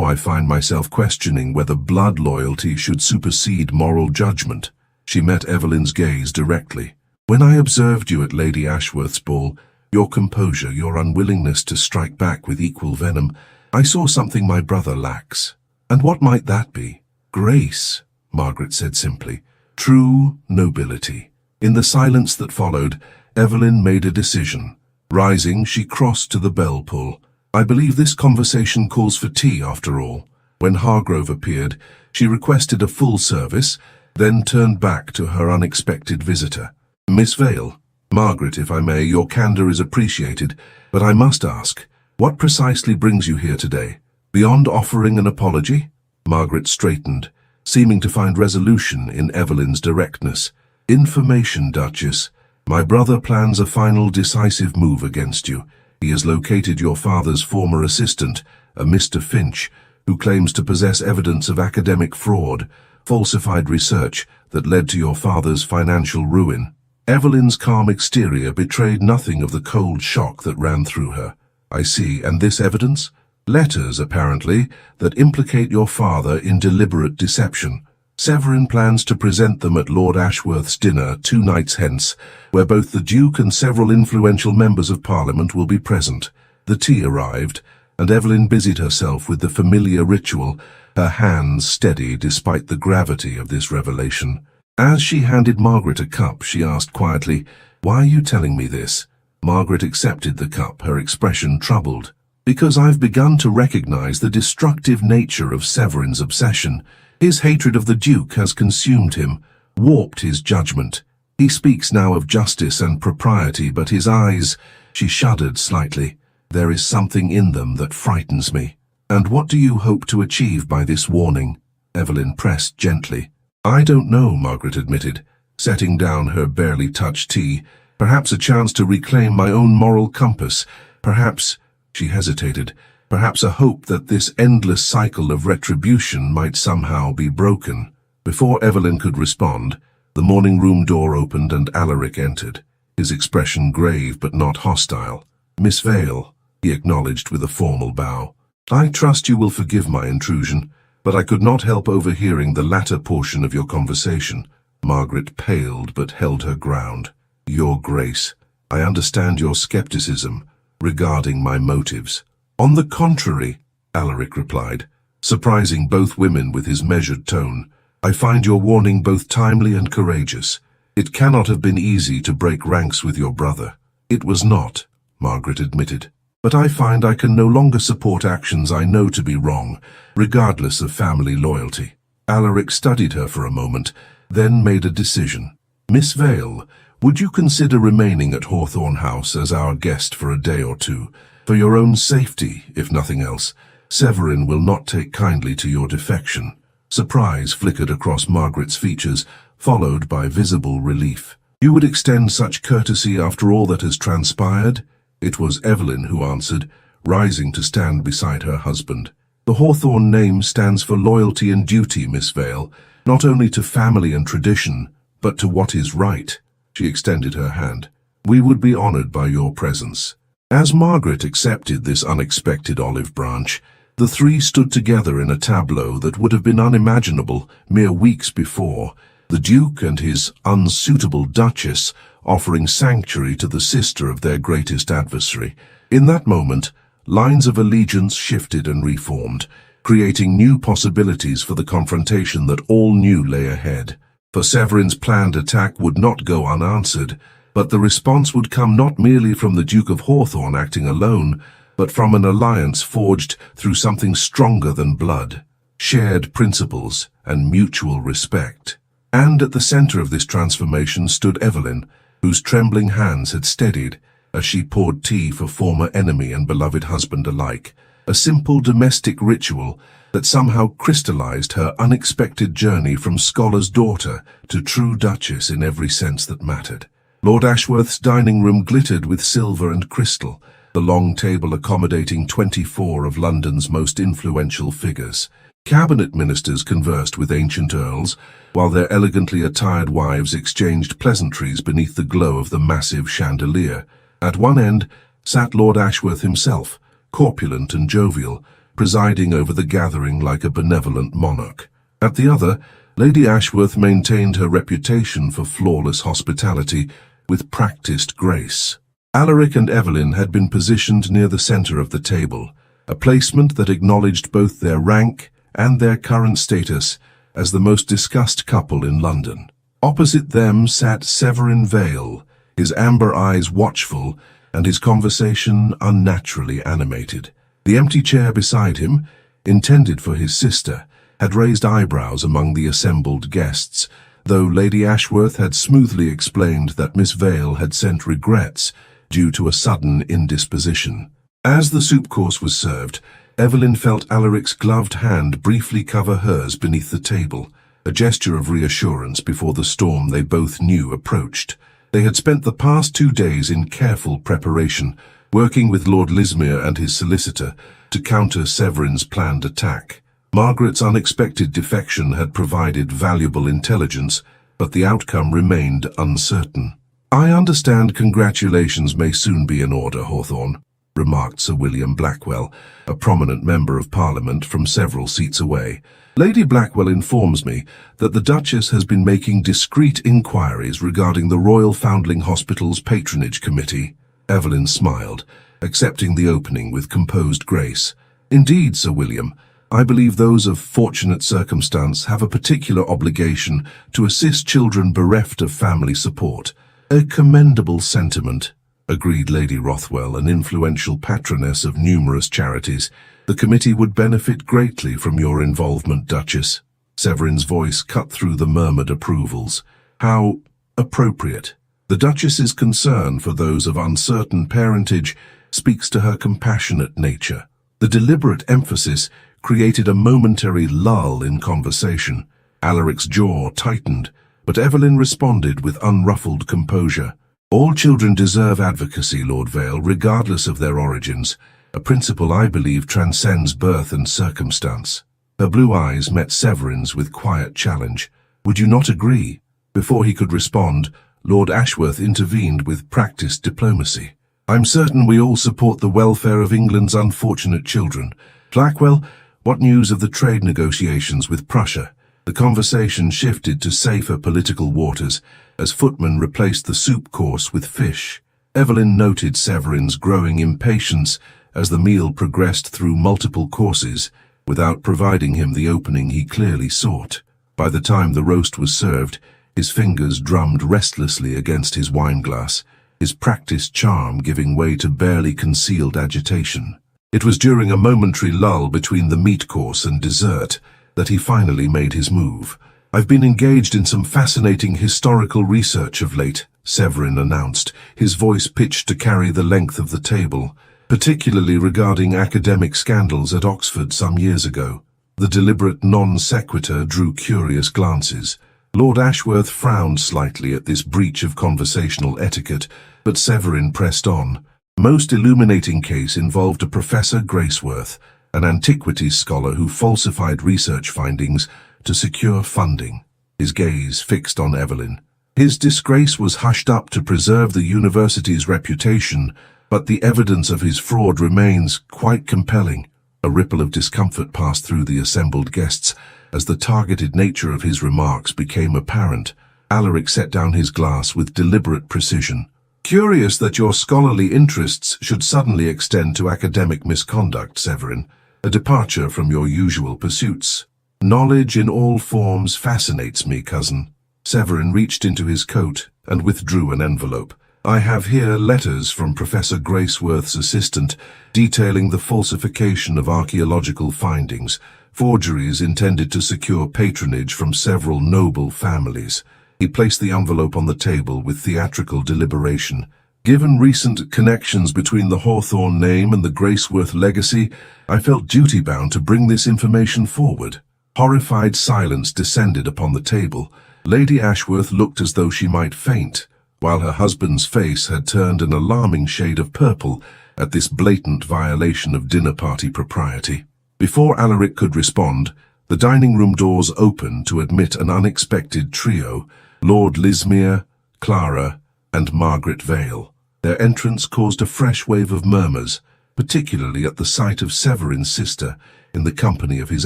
I find myself questioning whether blood loyalty should supersede moral judgment. She met Evelyn's gaze directly. When I observed you at Lady Ashworth's ball, your composure, your unwillingness to strike back with equal venom, I saw something my brother lacks. And what might that be? Grace, Margaret said simply. True nobility. In the silence that followed, Evelyn made a decision. Rising, she crossed to the bell pull. I believe this conversation calls for tea, after all. When Hargrove appeared, she requested a full service, then turned back to her unexpected visitor. Miss Vale, Margaret, if I may, your candor is appreciated, but I must ask, what precisely brings you here today? Beyond offering an apology? Margaret straightened, seeming to find resolution in Evelyn's directness. Information, Duchess. My brother plans a final decisive move against you. He has located your father's former assistant, a Mr. Finch, who claims to possess evidence of academic fraud, falsified research that led to your father's financial ruin. Evelyn's calm exterior betrayed nothing of the cold shock that ran through her. I see, and this evidence? Letters, apparently, that implicate your father in deliberate deception. Severin plans to present them at Lord Ashworth's dinner 2 nights hence, where both the Duke and several influential members of Parliament will be present. The tea arrived, and Evelyn busied herself with the familiar ritual, her hands steady despite the gravity of this revelation. As she handed Margaret a cup, she asked quietly, Why are you telling me this? Margaret accepted the cup, her expression troubled. Because I've begun to recognize the destructive nature of Severin's obsession. His hatred of the Duke has consumed him, warped his judgment. He speaks now of justice and propriety, but his eyes— She shuddered slightly. There is something in them that frightens me. And what do you hope to achieve by this warning? Evelyn pressed gently. I don't know, Margaret admitted, setting down her barely touched tea. Perhaps a chance to reclaim my own moral compass. Perhaps— She hesitated. Perhaps a hope that this endless cycle of retribution might somehow be broken. Before Evelyn could respond, the morning room door opened and Alaric entered, his expression grave but not hostile. Miss Vale, he acknowledged with a formal bow. I trust you will forgive my intrusion, but I could not help overhearing the latter portion of your conversation. Margaret paled but held her ground. Your Grace, I understand your skepticism regarding my motives. On the contrary, Alaric replied, surprising both women with his measured tone, I find your warning both timely and courageous. It cannot have been easy to break ranks with your brother. It was not, Margaret admitted. But I find I can no longer support actions I know to be wrong, regardless of family loyalty. Alaric studied her for a moment, then made a decision. Miss Vale, would you consider remaining at Hawthorne House as our guest for a day or two? For your own safety, if nothing else. Severin will not take kindly to your defection. Surprise flickered across Margaret's features, followed by visible relief. You would extend such courtesy after all that has transpired? It was Evelyn who answered, rising to stand beside her husband. The Hawthorne name stands for loyalty and duty, Miss Vale, not only to family and tradition, but to what is right. She extended her hand. We would be honored by your presence. As Margaret accepted this unexpected olive branch, the three stood together in a tableau that would have been unimaginable mere weeks before, the Duke and his unsuitable Duchess offering sanctuary to the sister of their greatest adversary. In that moment, lines of allegiance shifted and reformed, creating new possibilities for the confrontation that all knew lay ahead. For Severin's planned attack would not go unanswered, but the response would come not merely from the Duke of Hawthorne acting alone, but from an alliance forged through something stronger than blood, shared principles and mutual respect. And at the center of this transformation stood Evelyn, whose trembling hands had steadied as she poured tea for former enemy and beloved husband alike, a simple domestic ritual that somehow crystallized her unexpected journey from scholar's daughter to true duchess in every sense that mattered. Lord Ashworth's dining room glittered with silver and crystal, the long table accommodating 24 of London's most influential figures. Cabinet ministers conversed with ancient earls, while their elegantly attired wives exchanged pleasantries beneath the glow of the massive chandelier. At one end sat Lord Ashworth himself, corpulent and jovial, presiding over the gathering like a benevolent monarch. At the other, Lady Ashworth maintained her reputation for flawless hospitality with practiced grace. Alaric and Evelyn had been positioned near the center of the table, a placement that acknowledged both their rank and their current status as the most discussed couple in London. Opposite them sat Severin Vale, his amber eyes watchful and his conversation unnaturally animated. The empty chair beside him, intended for his sister, had raised eyebrows among the assembled guests, though Lady Ashworth had smoothly explained that Miss Vale had sent regrets due to a sudden indisposition. As the soup course was served, Evelyn felt Alaric's gloved hand briefly cover hers beneath the table, a gesture of reassurance before the storm they both knew approached. They had spent the past 2 days in careful preparation, working with Lord Lismere and his solicitor to counter Severin's planned attack. Margaret's unexpected defection had provided valuable intelligence, but the outcome remained uncertain. I understand congratulations may soon be in order, Hawthorne, remarked Sir William Blackwell, a prominent member of Parliament from several seats away. Lady Blackwell informs me that the Duchess has been making discreet inquiries regarding the Royal Foundling Hospital's patronage committee. Evelyn smiled, accepting the opening with composed grace. Indeed, Sir William, I believe those of fortunate circumstance have a particular obligation to assist children bereft of family support, "A commendable sentiment," agreed Lady Rothwell, an influential patroness of numerous charities. "The committee would benefit greatly from your involvement, Duchess." Severin's voice cut through the murmured approvals. "How appropriate." The Duchess's concern for those of uncertain parentage speaks to her compassionate nature. The deliberate emphasis created a momentary lull in conversation. Alaric's jaw tightened, but Evelyn responded with unruffled composure. "All children deserve advocacy, Lord Vale, regardless of their origins, a principle I believe transcends birth and circumstance." Her blue eyes met Severin's with quiet challenge. "Would you not agree?" Before he could respond, Lord Ashworth intervened with practiced diplomacy. "I'm certain we all support the welfare of England's unfortunate children. Blackwell, what news of the trade negotiations with Prussia?" The conversation shifted to safer political waters as footmen replaced the soup course with fish. Evelyn noted Severin's growing impatience as the meal progressed through multiple courses, without providing him the opening he clearly sought. By the time the roast was served, his fingers drummed restlessly against his wineglass, his practiced charm giving way to barely concealed agitation. It was during a momentary lull between the meat course and dessert that he finally made his move. "I've been engaged in some fascinating historical research of late," Severin announced, his voice pitched to carry the length of the table, "particularly regarding academic scandals at Oxford some years ago." The deliberate non sequitur drew curious glances. Lord Ashworth frowned slightly at this breach of conversational etiquette, but Severin pressed on. "Most illuminating case involved a Professor Graceworth, an antiquities scholar who falsified research findings to secure funding." His gaze fixed on Evelyn. "His disgrace was hushed up to preserve the university's reputation, but the evidence of his fraud remains quite compelling." A ripple of discomfort passed through the assembled guests as the targeted nature of his remarks became apparent. Alaric set down his glass with deliberate precision. "Curious that your scholarly interests should suddenly extend to academic misconduct, Severin, a departure from your usual pursuits." "Knowledge in all forms fascinates me, cousin." Severin reached into his coat and withdrew an envelope. "I have here letters from Professor Graceworth's assistant detailing the falsification of archaeological findings, forgeries intended to secure patronage from several noble families." He placed the envelope on the table with theatrical deliberation. "Given recent connections between the Hawthorne name and the Graceworth legacy, I felt duty-bound to bring this information forward." Horrified silence descended upon the table. Lady Ashworth looked as though she might faint, while her husband's face had turned an alarming shade of purple at this blatant violation of dinner-party propriety. Before Alaric could respond, the dining-room doors opened to admit an unexpected trio, Lord Lismere, Clara, and Margaret Vale. Their entrance caused a fresh wave of murmurs, particularly at the sight of Severin's sister in the company of his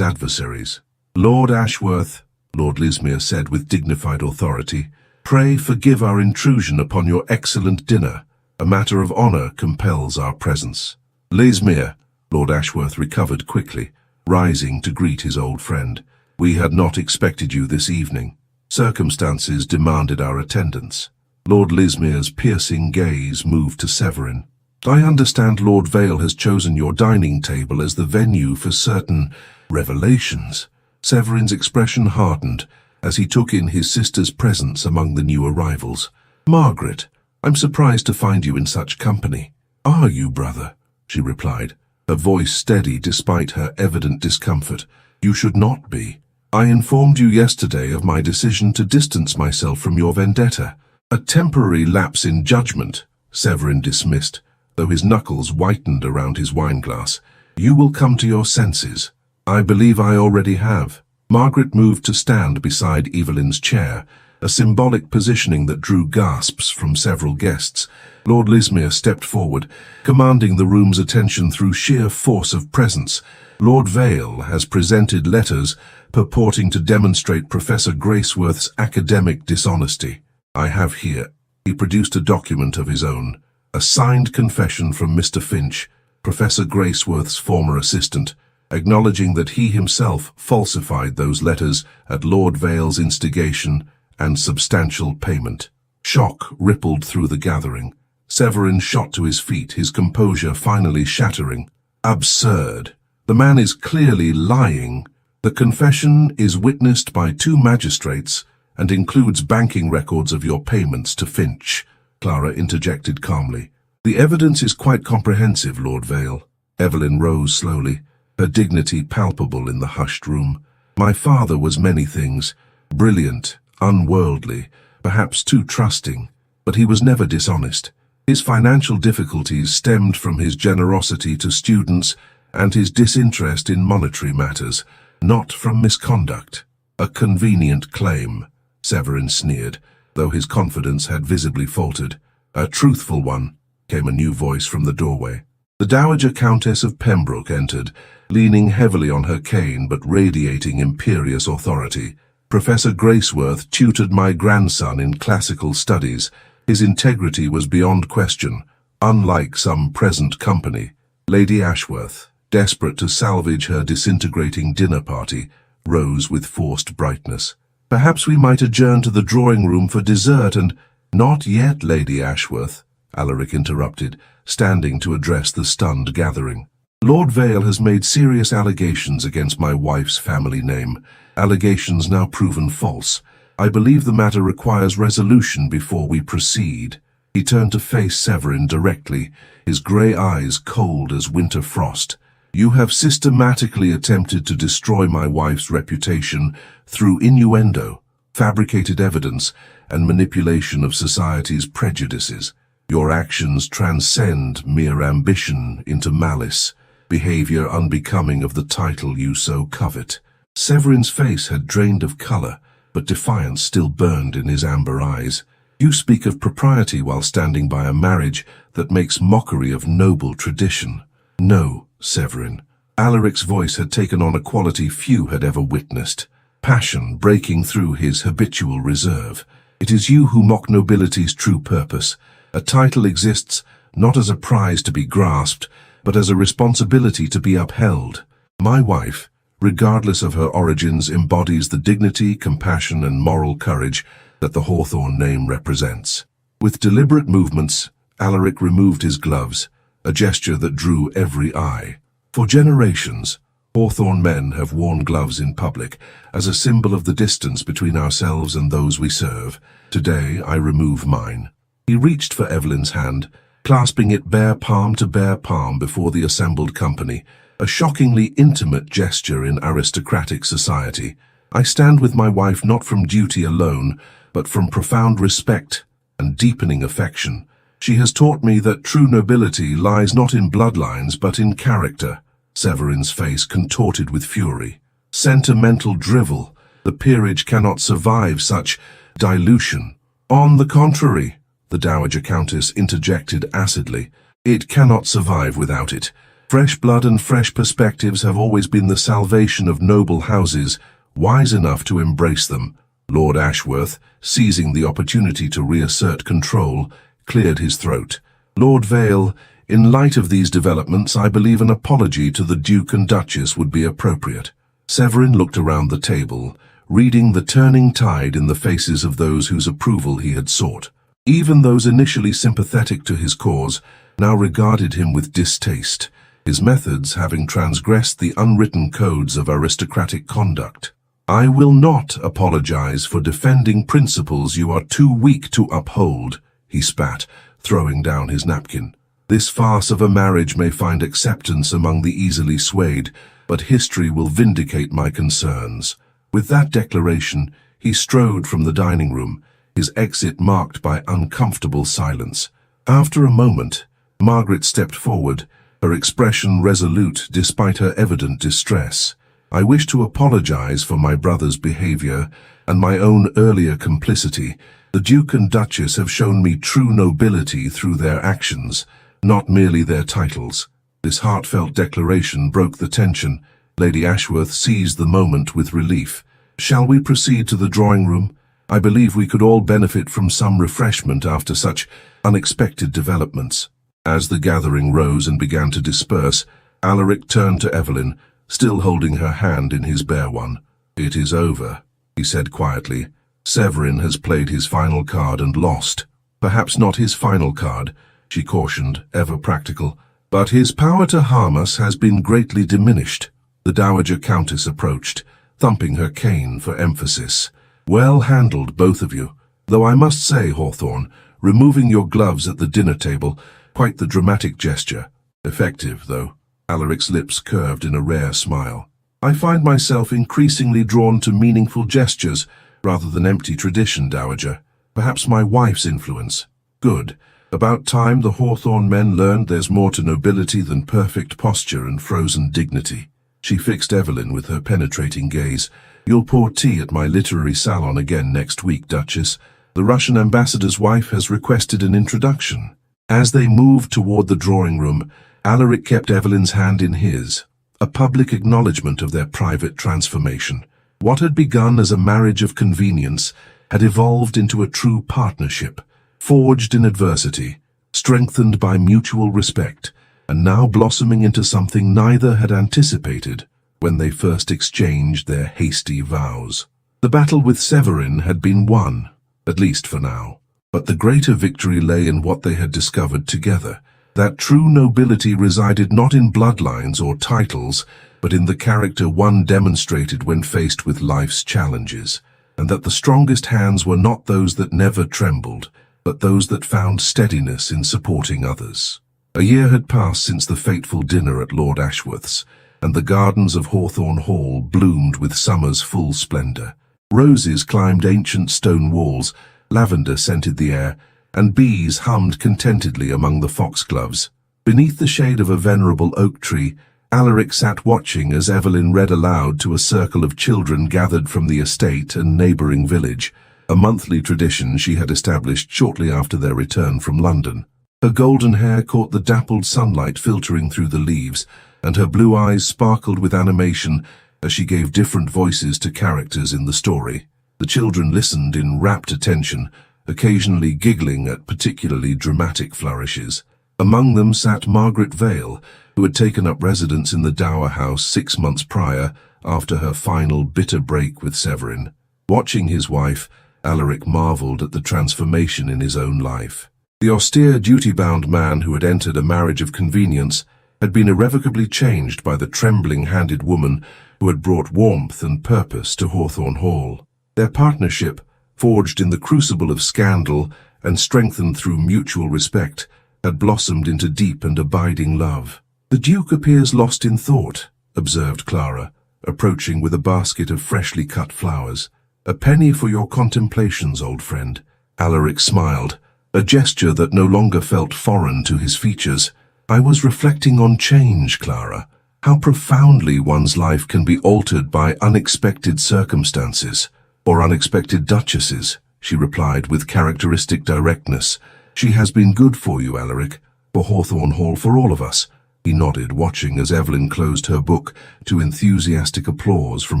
adversaries. "Lord Ashworth," Lord Lismere said with dignified authority, "pray forgive our intrusion upon your excellent dinner. A matter of honour compels our presence." "Lismere," Lord Ashworth recovered quickly, rising to greet his old friend. "We had not expected you this evening. Circumstances demanded our attendance." Lord Lismere's piercing gaze moved to Severin. "I understand Lord Vale has chosen your dining table as the venue for certain revelations." Severin's expression hardened as he took in his sister's presence among the new arrivals. "Margaret, I'm surprised to find you in such company." "Are you, brother?" she replied, her voice steady despite her evident discomfort. "You should not be. I informed you yesterday of my decision to distance myself from your vendetta." "A temporary lapse in judgment," Severin dismissed, though his knuckles whitened around his wineglass. "You will come to your senses." "I believe I already have." Margaret moved to stand beside Evelyn's chair, a symbolic positioning that drew gasps from several guests. Lord Lismere stepped forward, commanding the room's attention through sheer force of presence. "Lord Vale has presented letters purporting to demonstrate Professor Graceworth's academic dishonesty. I have here." He produced a document of his own, a signed confession from Mr. Finch, Professor Graceworth's former assistant, acknowledging that he himself falsified those letters at Lord Vale's instigation and substantial payment. Shock rippled through the gathering. Severin shot to his feet, his composure finally shattering. Absurd. The man is clearly lying. The confession is witnessed by 2 magistrates and includes banking records of your payments to Finch, Clara interjected calmly. The evidence is quite comprehensive, Lord Vale. Evelyn rose slowly, her dignity palpable in the hushed room. My father was many things. Brilliant, unworldly, perhaps too trusting, but he was never dishonest. His financial difficulties stemmed from his generosity to students and his disinterest in monetary matters, not from misconduct. A convenient claim, Severin sneered, though his confidence had visibly faltered. A truthful one, came a new voice from the doorway. The Dowager Countess of Pembroke entered, leaning heavily on her cane but radiating imperious authority. Professor Graceworth tutored my grandson in classical studies. His integrity was beyond question, unlike some present company. Lady Ashworth, desperate to salvage her disintegrating dinner party, rose with forced brightness. Perhaps we might adjourn to the drawing-room for dessert and— Not yet, Lady Ashworth, Alaric interrupted, standing to address the stunned gathering. Lord Vale has made serious allegations against my wife's family name, allegations now proven false. I believe the matter requires resolution before we proceed. He turned to face Severin directly, his grey eyes cold as winter frost. You have systematically attempted to destroy my wife's reputation through innuendo, fabricated evidence, and manipulation of society's prejudices. Your actions transcend mere ambition into malice, behavior unbecoming of the title you so covet. Severin's face had drained of color, but defiance still burned in his amber eyes. You speak of propriety while standing by a marriage that makes mockery of noble tradition. No, Severin. Alaric's voice had taken on a quality few had ever witnessed, passion breaking through his habitual reserve. It is you who mock nobility's true purpose. A title exists not as a prize to be grasped, but as a responsibility to be upheld. My wife, regardless of her origins, embodies the dignity, compassion, and moral courage that the Hawthorne name represents. With deliberate movements, Alaric removed his gloves, a gesture that drew every eye. For generations, Hawthorne men have worn gloves in public as a symbol of the distance between ourselves and those we serve. Today, I remove mine. He reached for Evelyn's hand, clasping it bare palm to bare palm before the assembled company, a shockingly intimate gesture in aristocratic society. I stand with my wife not from duty alone, but from profound respect and deepening affection. She has taught me that true nobility lies not in bloodlines but in character. Severin's face contorted with fury. Sentimental drivel. The peerage cannot survive such dilution. On the contrary, the Dowager Countess interjected acidly, it cannot survive without it. Fresh blood and fresh perspectives have always been the salvation of noble houses, wise enough to embrace them. Lord Ashworth, seizing the opportunity to reassert control, cleared his throat. Lord Vale, in light of these developments, I believe an apology to the Duke and Duchess would be appropriate. Severin looked around the table, reading the turning tide in the faces of those whose approval he had sought. Even those initially sympathetic to his cause now regarded him with distaste, his methods having transgressed the unwritten codes of aristocratic conduct. I will not apologize for defending principles you are too weak to uphold, he spat, throwing down his napkin. This farce of a marriage may find acceptance among the easily swayed, but history will vindicate my concerns. With that declaration, he strode from the dining room, his exit marked by uncomfortable silence. After a moment, Margaret stepped forward, her expression resolute despite her evident distress. I wish to apologize for my brother's behavior and my own earlier complicity. The Duke and Duchess have shown me true nobility through their actions, not merely their titles. This heartfelt declaration broke the tension. Lady Ashworth seized the moment with relief. Shall we proceed to the drawing-room? I believe we could all benefit from some refreshment after such unexpected developments. As the gathering rose and began to disperse, Alaric turned to Evelyn, still holding her hand in his bare one. It is over, he said quietly. Severin has played his final card and lost. Perhaps not his final card, she cautioned, ever practical, but his power to harm us has been greatly diminished. The Dowager Countess approached, thumping her cane for emphasis. Well handled, both of you. Though I must say, Hawthorne, removing your gloves at the dinner table, quite the dramatic gesture. Effective, though. Alaric's lips curved in a rare smile. I find myself increasingly drawn to meaningful gestures, rather than empty tradition, Dowager. Perhaps my wife's influence. Good. About time the Hawthorne men learned there's more to nobility than perfect posture and frozen dignity. She fixed Evelyn with her penetrating gaze. You'll pour tea at my literary salon again next week, Duchess. The Russian ambassador's wife has requested an introduction. As they moved toward the drawing room, Alaric kept Evelyn's hand in his, a public acknowledgement of their private transformation. What had begun as a marriage of convenience had evolved into a true partnership, forged in adversity, strengthened by mutual respect, and now blossoming into something neither had anticipated when they first exchanged their hasty vows. The battle with Severin had been won, at least for now, but the greater victory lay in what they had discovered together, that true nobility resided not in bloodlines or titles, but in the character one demonstrated when faced with life's challenges, and that the strongest hands were not those that never trembled, but those that found steadiness in supporting others. A year had passed since the fateful dinner at Lord Ashworth's, and the gardens of Hawthorne Hall bloomed with summer's full splendor. Roses climbed ancient stone walls, lavender scented the air, and bees hummed contentedly among the foxgloves. Beneath the shade of a venerable oak tree, Alaric sat watching as Evelyn read aloud to a circle of children gathered from the estate and neighbouring village, a monthly tradition she had established shortly after their return from London. Her golden hair caught the dappled sunlight filtering through the leaves, and her blue eyes sparkled with animation as she gave different voices to characters in the story. The children listened in rapt attention, occasionally giggling at particularly dramatic flourishes. Among them sat Margaret Vale, who had taken up residence in the Dower House 6 months prior, after her final bitter break with Severin. Watching his wife, Alaric marvelled at the transformation in his own life. The austere, duty-bound man who had entered a marriage of convenience had been irrevocably changed by the trembling-handed woman who had brought warmth and purpose to Hawthorne Hall. Their partnership, forged in the crucible of scandal and strengthened through mutual respect, had blossomed into deep and abiding love. "The Duke appears lost in thought," observed Clara, approaching with a basket of freshly cut flowers. "A penny for your contemplations, old friend." Alaric smiled, a gesture that no longer felt foreign to his features. "I was reflecting on change, Clara. How profoundly one's life can be altered by unexpected circumstances, or unexpected duchesses," she replied with characteristic directness. "She has been good for you, Alaric, for Hawthorne Hall, for all of us." He nodded, watching as Evelyn closed her book to enthusiastic applause from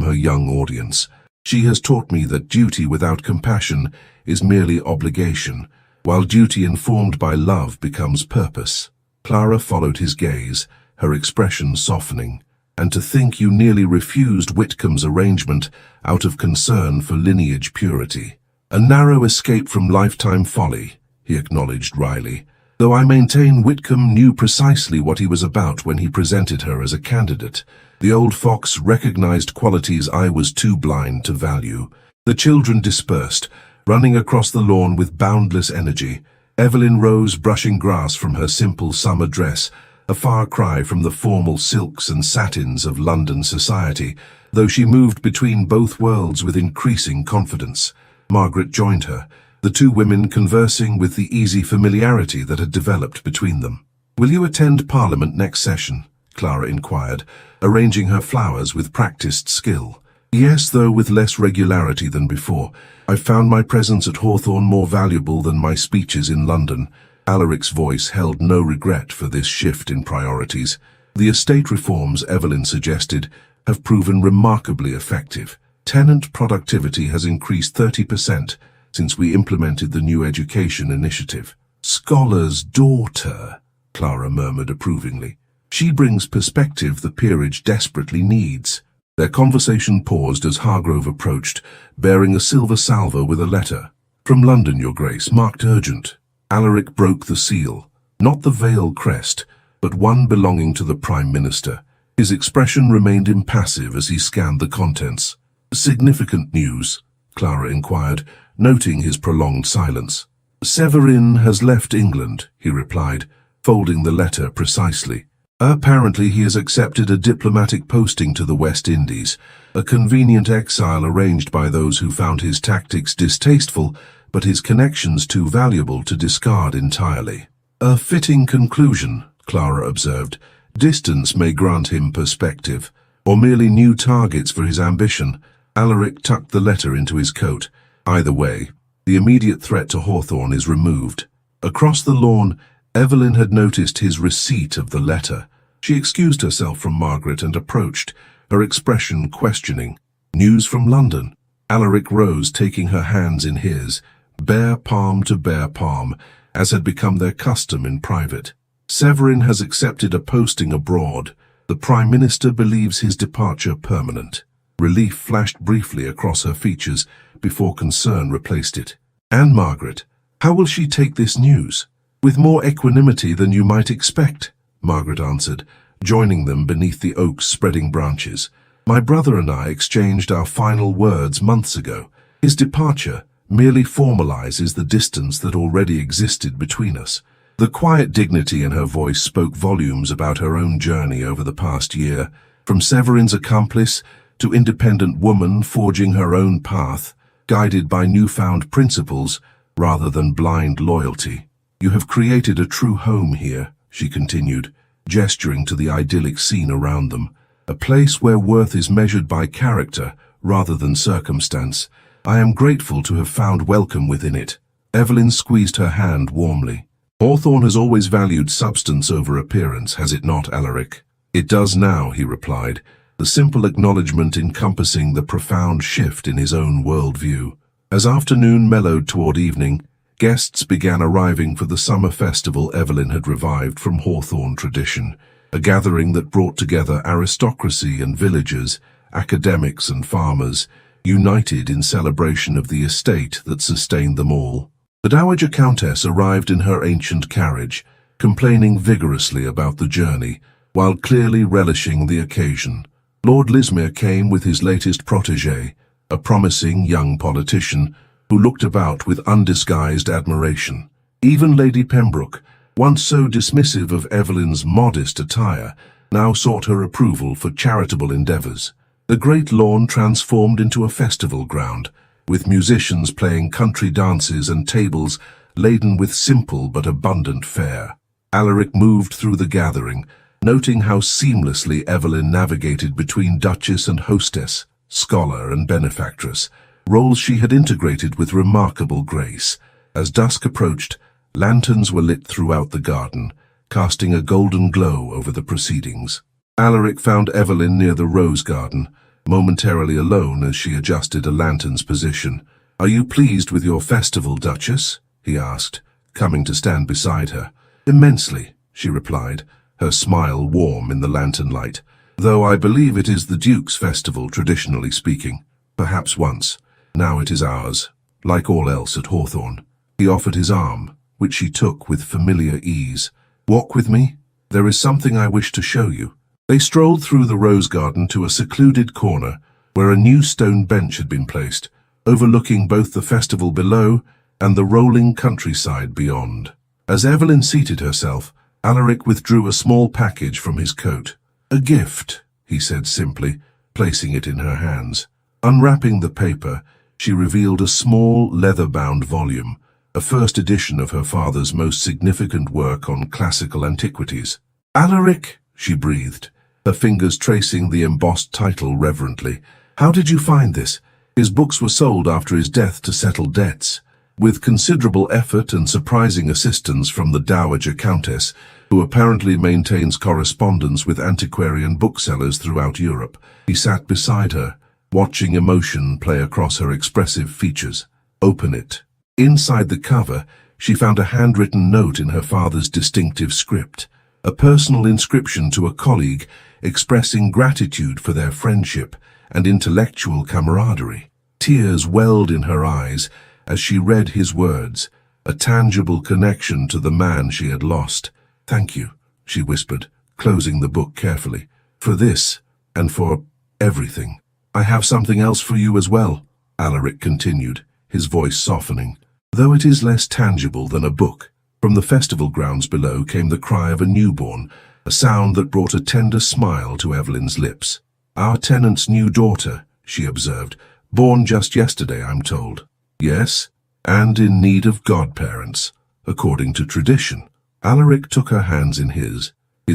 her young audience. "She has taught me that duty without compassion is merely obligation, while duty informed by love becomes purpose." Clara followed his gaze, her expression softening. "And to think you nearly refused Whitcomb's arrangement out of concern for lineage purity. A narrow escape from lifetime folly," he acknowledged wryly, "though I maintain Whitcomb knew precisely what he was about when he presented her as a candidate. The old fox recognized qualities I was too blind to value." The children dispersed, running across the lawn with boundless energy. Evelyn rose, brushing grass from her simple summer dress, a far cry from the formal silks and satins of London society, though she moved between both worlds with increasing confidence. Margaret joined her, the two women conversing with the easy familiarity that had developed between them. "Will you attend Parliament next session?" Clara inquired, arranging her flowers with practiced skill. "Yes, though with less regularity than before. I've found my presence at Hawthorne more valuable than my speeches in London." Alaric's voice held no regret for this shift in priorities. "The estate reforms Evelyn suggested have proven remarkably effective. Tenant productivity has increased 30% since we implemented the new education initiative." "Scholar's daughter," Clara murmured approvingly. "She brings perspective the peerage desperately needs." Their conversation paused as Hargrove approached, bearing a silver salver with a letter. "From London, Your Grace, marked urgent." Alaric broke the seal. Not the veiled crest, but one belonging to the Prime Minister. His expression remained impassive as he scanned the contents. "Significant news?" Clara inquired, noting his prolonged silence. "Severin has left England," he replied, folding the letter precisely. "Apparently he has accepted a diplomatic posting to the West Indies, a convenient exile arranged by those who found his tactics distasteful, but his connections too valuable to discard entirely." "A fitting conclusion," Clara observed. "Distance may grant him perspective, or merely new targets for his ambition." Alaric tucked the letter into his coat. "Either way, the immediate threat to Hawthorne is removed." Across the lawn, Evelyn had noticed his receipt of the letter. She excused herself from Margaret and approached, her expression questioning. "News from London?" Alaric rose, taking her hands in his, bare palm to bare palm, as had become their custom in private. "Severin has accepted a posting abroad. The Prime Minister believes his departure permanent." Relief flashed briefly across her features before concern replaced it. "And Margaret, how will she take this news?" "With more equanimity than you might expect," Margaret answered, joining them beneath the oak's spreading branches. "My brother and I exchanged our final words months ago. His departure merely formalizes the distance that already existed between us." The quiet dignity in her voice spoke volumes about her own journey over the past year, from Severin's accomplice to independent woman forging her own path, guided by newfound principles rather than blind loyalty. "You have created a true home here," she continued, gesturing to the idyllic scene around them, "a place where worth is measured by character rather than circumstance. I am grateful to have found welcome within it." Evelyn squeezed her hand warmly. "Hawthorne has always valued substance over appearance, has it not, Alaric?" "It does now," he replied, the simple acknowledgement encompassing the profound shift in his own worldview. As afternoon mellowed toward evening, guests began arriving for the summer festival Evelyn had revived from Hawthorne tradition, a gathering that brought together aristocracy and villagers, academics and farmers, united in celebration of the estate that sustained them all. The Dowager Countess arrived in her ancient carriage, complaining vigorously about the journey, while clearly relishing the occasion. Lord Lismere came with his latest protégé, a promising young politician who looked about with undisguised admiration. Even Lady Pembroke, once so dismissive of Evelyn's modest attire, now sought her approval for charitable endeavours. The great lawn transformed into a festival ground, with musicians playing country dances and tables laden with simple but abundant fare. Alaric moved through the gathering, noting how seamlessly Evelyn navigated between duchess and hostess, scholar and benefactress, roles she had integrated with remarkable grace. As dusk approached, lanterns were lit throughout the garden, casting a golden glow over the proceedings. Alaric found Evelyn near the rose garden, momentarily alone as she adjusted a lantern's position. "Are you pleased with your festival, Duchess?" he asked, coming to stand beside her. "Immensely," she replied, her smile warm in the lantern light, "though I believe it is the Duke's festival, traditionally speaking. Perhaps once. Now it is ours, like all else at Hawthorne." He offered his arm, which she took with familiar ease. "Walk with me. There is something I wish to show you." They strolled through the rose garden to a secluded corner where a new stone bench had been placed, overlooking both the festival below and the rolling countryside beyond. As Evelyn seated herself, Alaric withdrew a small package from his coat. "A gift," he said simply, placing it in her hands. Unwrapping the paper, she revealed a small, leather-bound volume, a first edition of her father's most significant work on classical antiquities. "Alaric," she breathed, her fingers tracing the embossed title reverently. "How did you find this?" His books were sold after his death to settle debts. With considerable effort and surprising assistance from the Dowager Countess, who apparently maintains correspondence with antiquarian booksellers throughout Europe, he sat beside her, watching emotion play across her expressive features. "Open it." Inside the cover, she found a handwritten note in her father's distinctive script, a personal inscription to a colleague expressing gratitude for their friendship and intellectual camaraderie. Tears welled in her eyes as she read his words, a tangible connection to the man she had lost. "Thank you," she whispered, closing the book carefully, "for this and for everything. I have something else for you as well," Alaric continued, his voice softening, "though it is less tangible than a book." From the festival grounds below came the cry of a newborn, a sound that brought a tender smile to Evelyn's lips. "Our tenant's new daughter," she observed, "born just yesterday, I'm told." "Yes, and in need of godparents, according to tradition." Alaric took her hands in his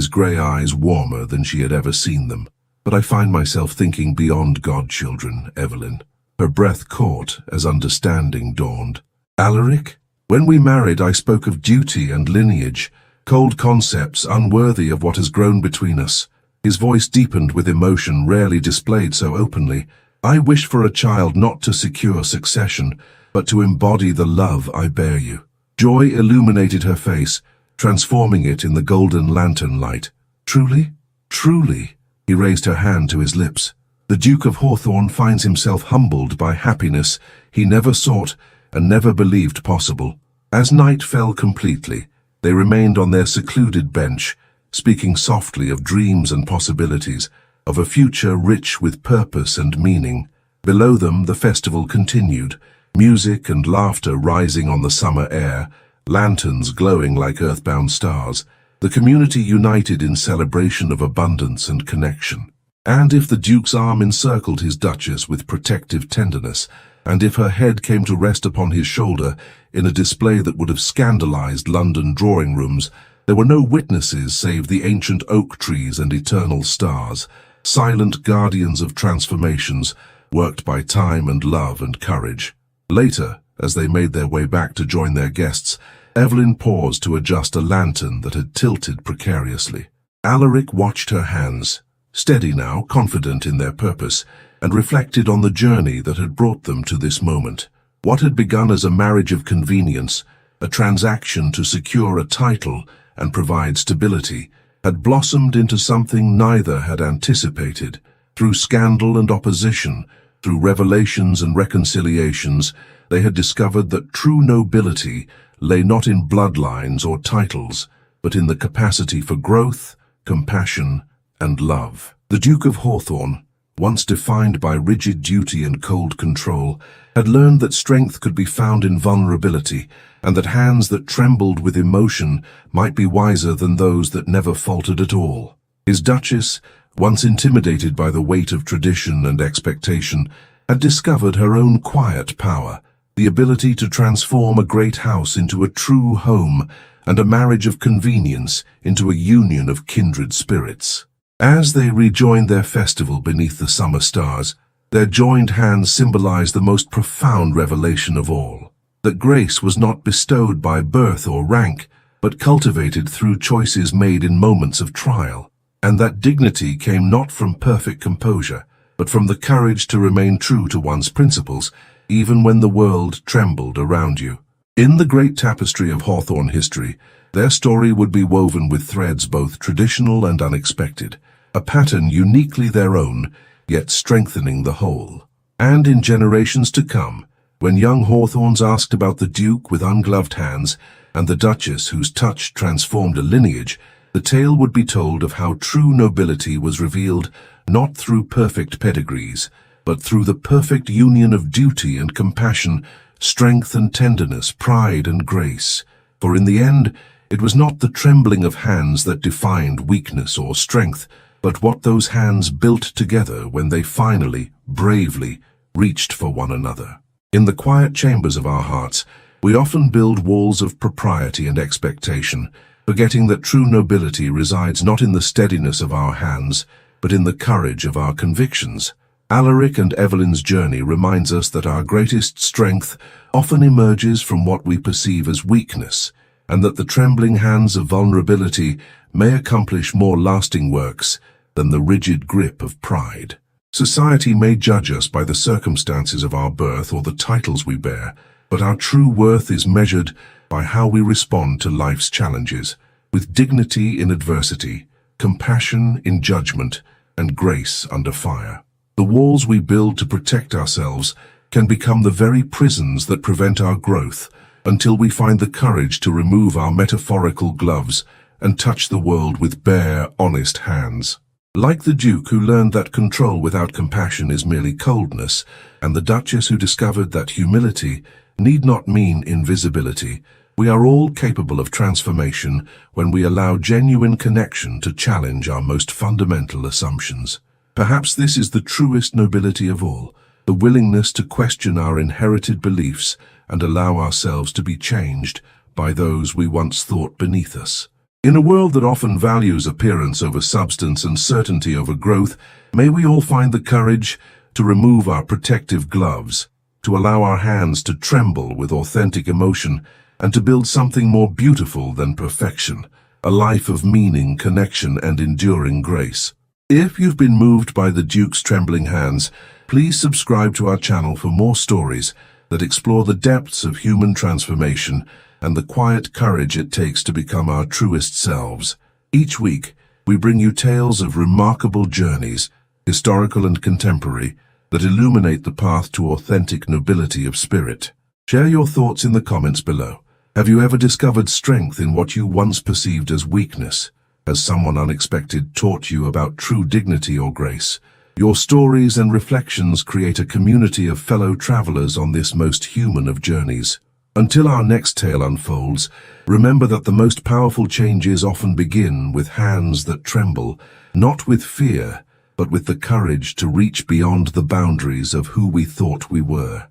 grey eyes warmer than she had ever seen them. "But I find myself thinking beyond godchildren, Evelyn." Her breath caught as understanding dawned. "Alaric, when we married I spoke of duty and lineage, cold concepts unworthy of what has grown between us." His voice deepened with emotion rarely displayed so openly. "I wish for a child not to secure succession, but to embody the love I bear you." Joy illuminated her face, transforming it in the golden lantern light. "Truly? Truly?" He raised her hand to his lips. "The Duke of Hawthorne finds himself humbled by happiness he never sought and never believed possible." As night fell completely, they remained on their secluded bench, speaking softly of dreams and possibilities, of a future rich with purpose and meaning. Below them the festival continued, music and laughter rising on the summer air, lanterns glowing like earthbound stars, the community united in celebration of abundance and connection. And if the Duke's arm encircled his Duchess with protective tenderness, and if her head came to rest upon his shoulder in a display that would have scandalized London drawing rooms, there were no witnesses save the ancient oak trees and eternal stars, silent guardians of transformations, worked by time and love and courage. Later, as they made their way back to join their guests, Evelyn paused to adjust a lantern that had tilted precariously. Alaric watched her hands, steady now, confident in their purpose, and reflected on the journey that had brought them to this moment. What had begun as a marriage of convenience, a transaction to secure a title and provide stability, had blossomed into something neither had anticipated. Through scandal and opposition, through revelations and reconciliations, they had discovered that true nobility lay not in bloodlines or titles, but in the capacity for growth, compassion, and love. The Duke of Hawthorne, once defined by rigid duty and cold control, had learned that strength could be found in vulnerability, and that hands that trembled with emotion might be wiser than those that never faltered at all. His Duchess, once intimidated by the weight of tradition and expectation, had discovered her own quiet power, the ability to transform a great house into a true home, and a marriage of convenience into a union of kindred spirits. As they rejoined their festival beneath the summer stars, their joined hands symbolized the most profound revelation of all, that grace was not bestowed by birth or rank, but cultivated through choices made in moments of trial, and that dignity came not from perfect composure, but from the courage to remain true to one's principles, even when the world trembled around you. In the great tapestry of Hawthorne history, their story would be woven with threads both traditional and unexpected, a pattern uniquely their own, yet strengthening the whole. And in generations to come, when young Hawthornes asked about the Duke with ungloved hands and the Duchess whose touch transformed a lineage, the tale would be told of how true nobility was revealed not through perfect pedigrees, but through the perfect union of duty and compassion, strength and tenderness, pride and grace. For in the end, it was not the trembling of hands that defined weakness or strength, but what those hands built together when they finally, bravely, reached for one another. In the quiet chambers of our hearts, we often build walls of propriety and expectation, forgetting that true nobility resides not in the steadiness of our hands, but in the courage of our convictions. Alaric and Evelyn's journey reminds us that our greatest strength often emerges from what we perceive as weakness, and that the trembling hands of vulnerability may accomplish more lasting works than the rigid grip of pride. Society may judge us by the circumstances of our birth or the titles we bear, but our true worth is measured by how we respond to life's challenges, with dignity in adversity, compassion in judgment, and grace under fire. The walls we build to protect ourselves can become the very prisons that prevent our growth until we find the courage to remove our metaphorical gloves and touch the world with bare, honest hands. Like the Duke who learned that control without compassion is merely coldness, and the Duchess who discovered that humility need not mean invisibility, we are all capable of transformation when we allow genuine connection to challenge our most fundamental assumptions. Perhaps this is the truest nobility of all, the willingness to question our inherited beliefs and allow ourselves to be changed by those we once thought beneath us. In a world that often values appearance over substance and certainty over growth, may we all find the courage to remove our protective gloves, to allow our hands to tremble with authentic emotion, and to build something more beautiful than perfection, a life of meaning, connection, and enduring grace. If you've been moved by the Duke's trembling hands, please subscribe to our channel for more stories that explore the depths of human transformation and the quiet courage it takes to become our truest selves. Each week, we bring you tales of remarkable journeys, historical and contemporary, that illuminate the path to authentic nobility of spirit. Share your thoughts in the comments below. Have you ever discovered strength in what you once perceived as weakness? Has someone unexpected taught you about true dignity or grace? Your stories and reflections create a community of fellow travelers on this most human of journeys. Until our next tale unfolds, remember that the most powerful changes often begin with hands that tremble, not with fear, but with the courage to reach beyond the boundaries of who we thought we were.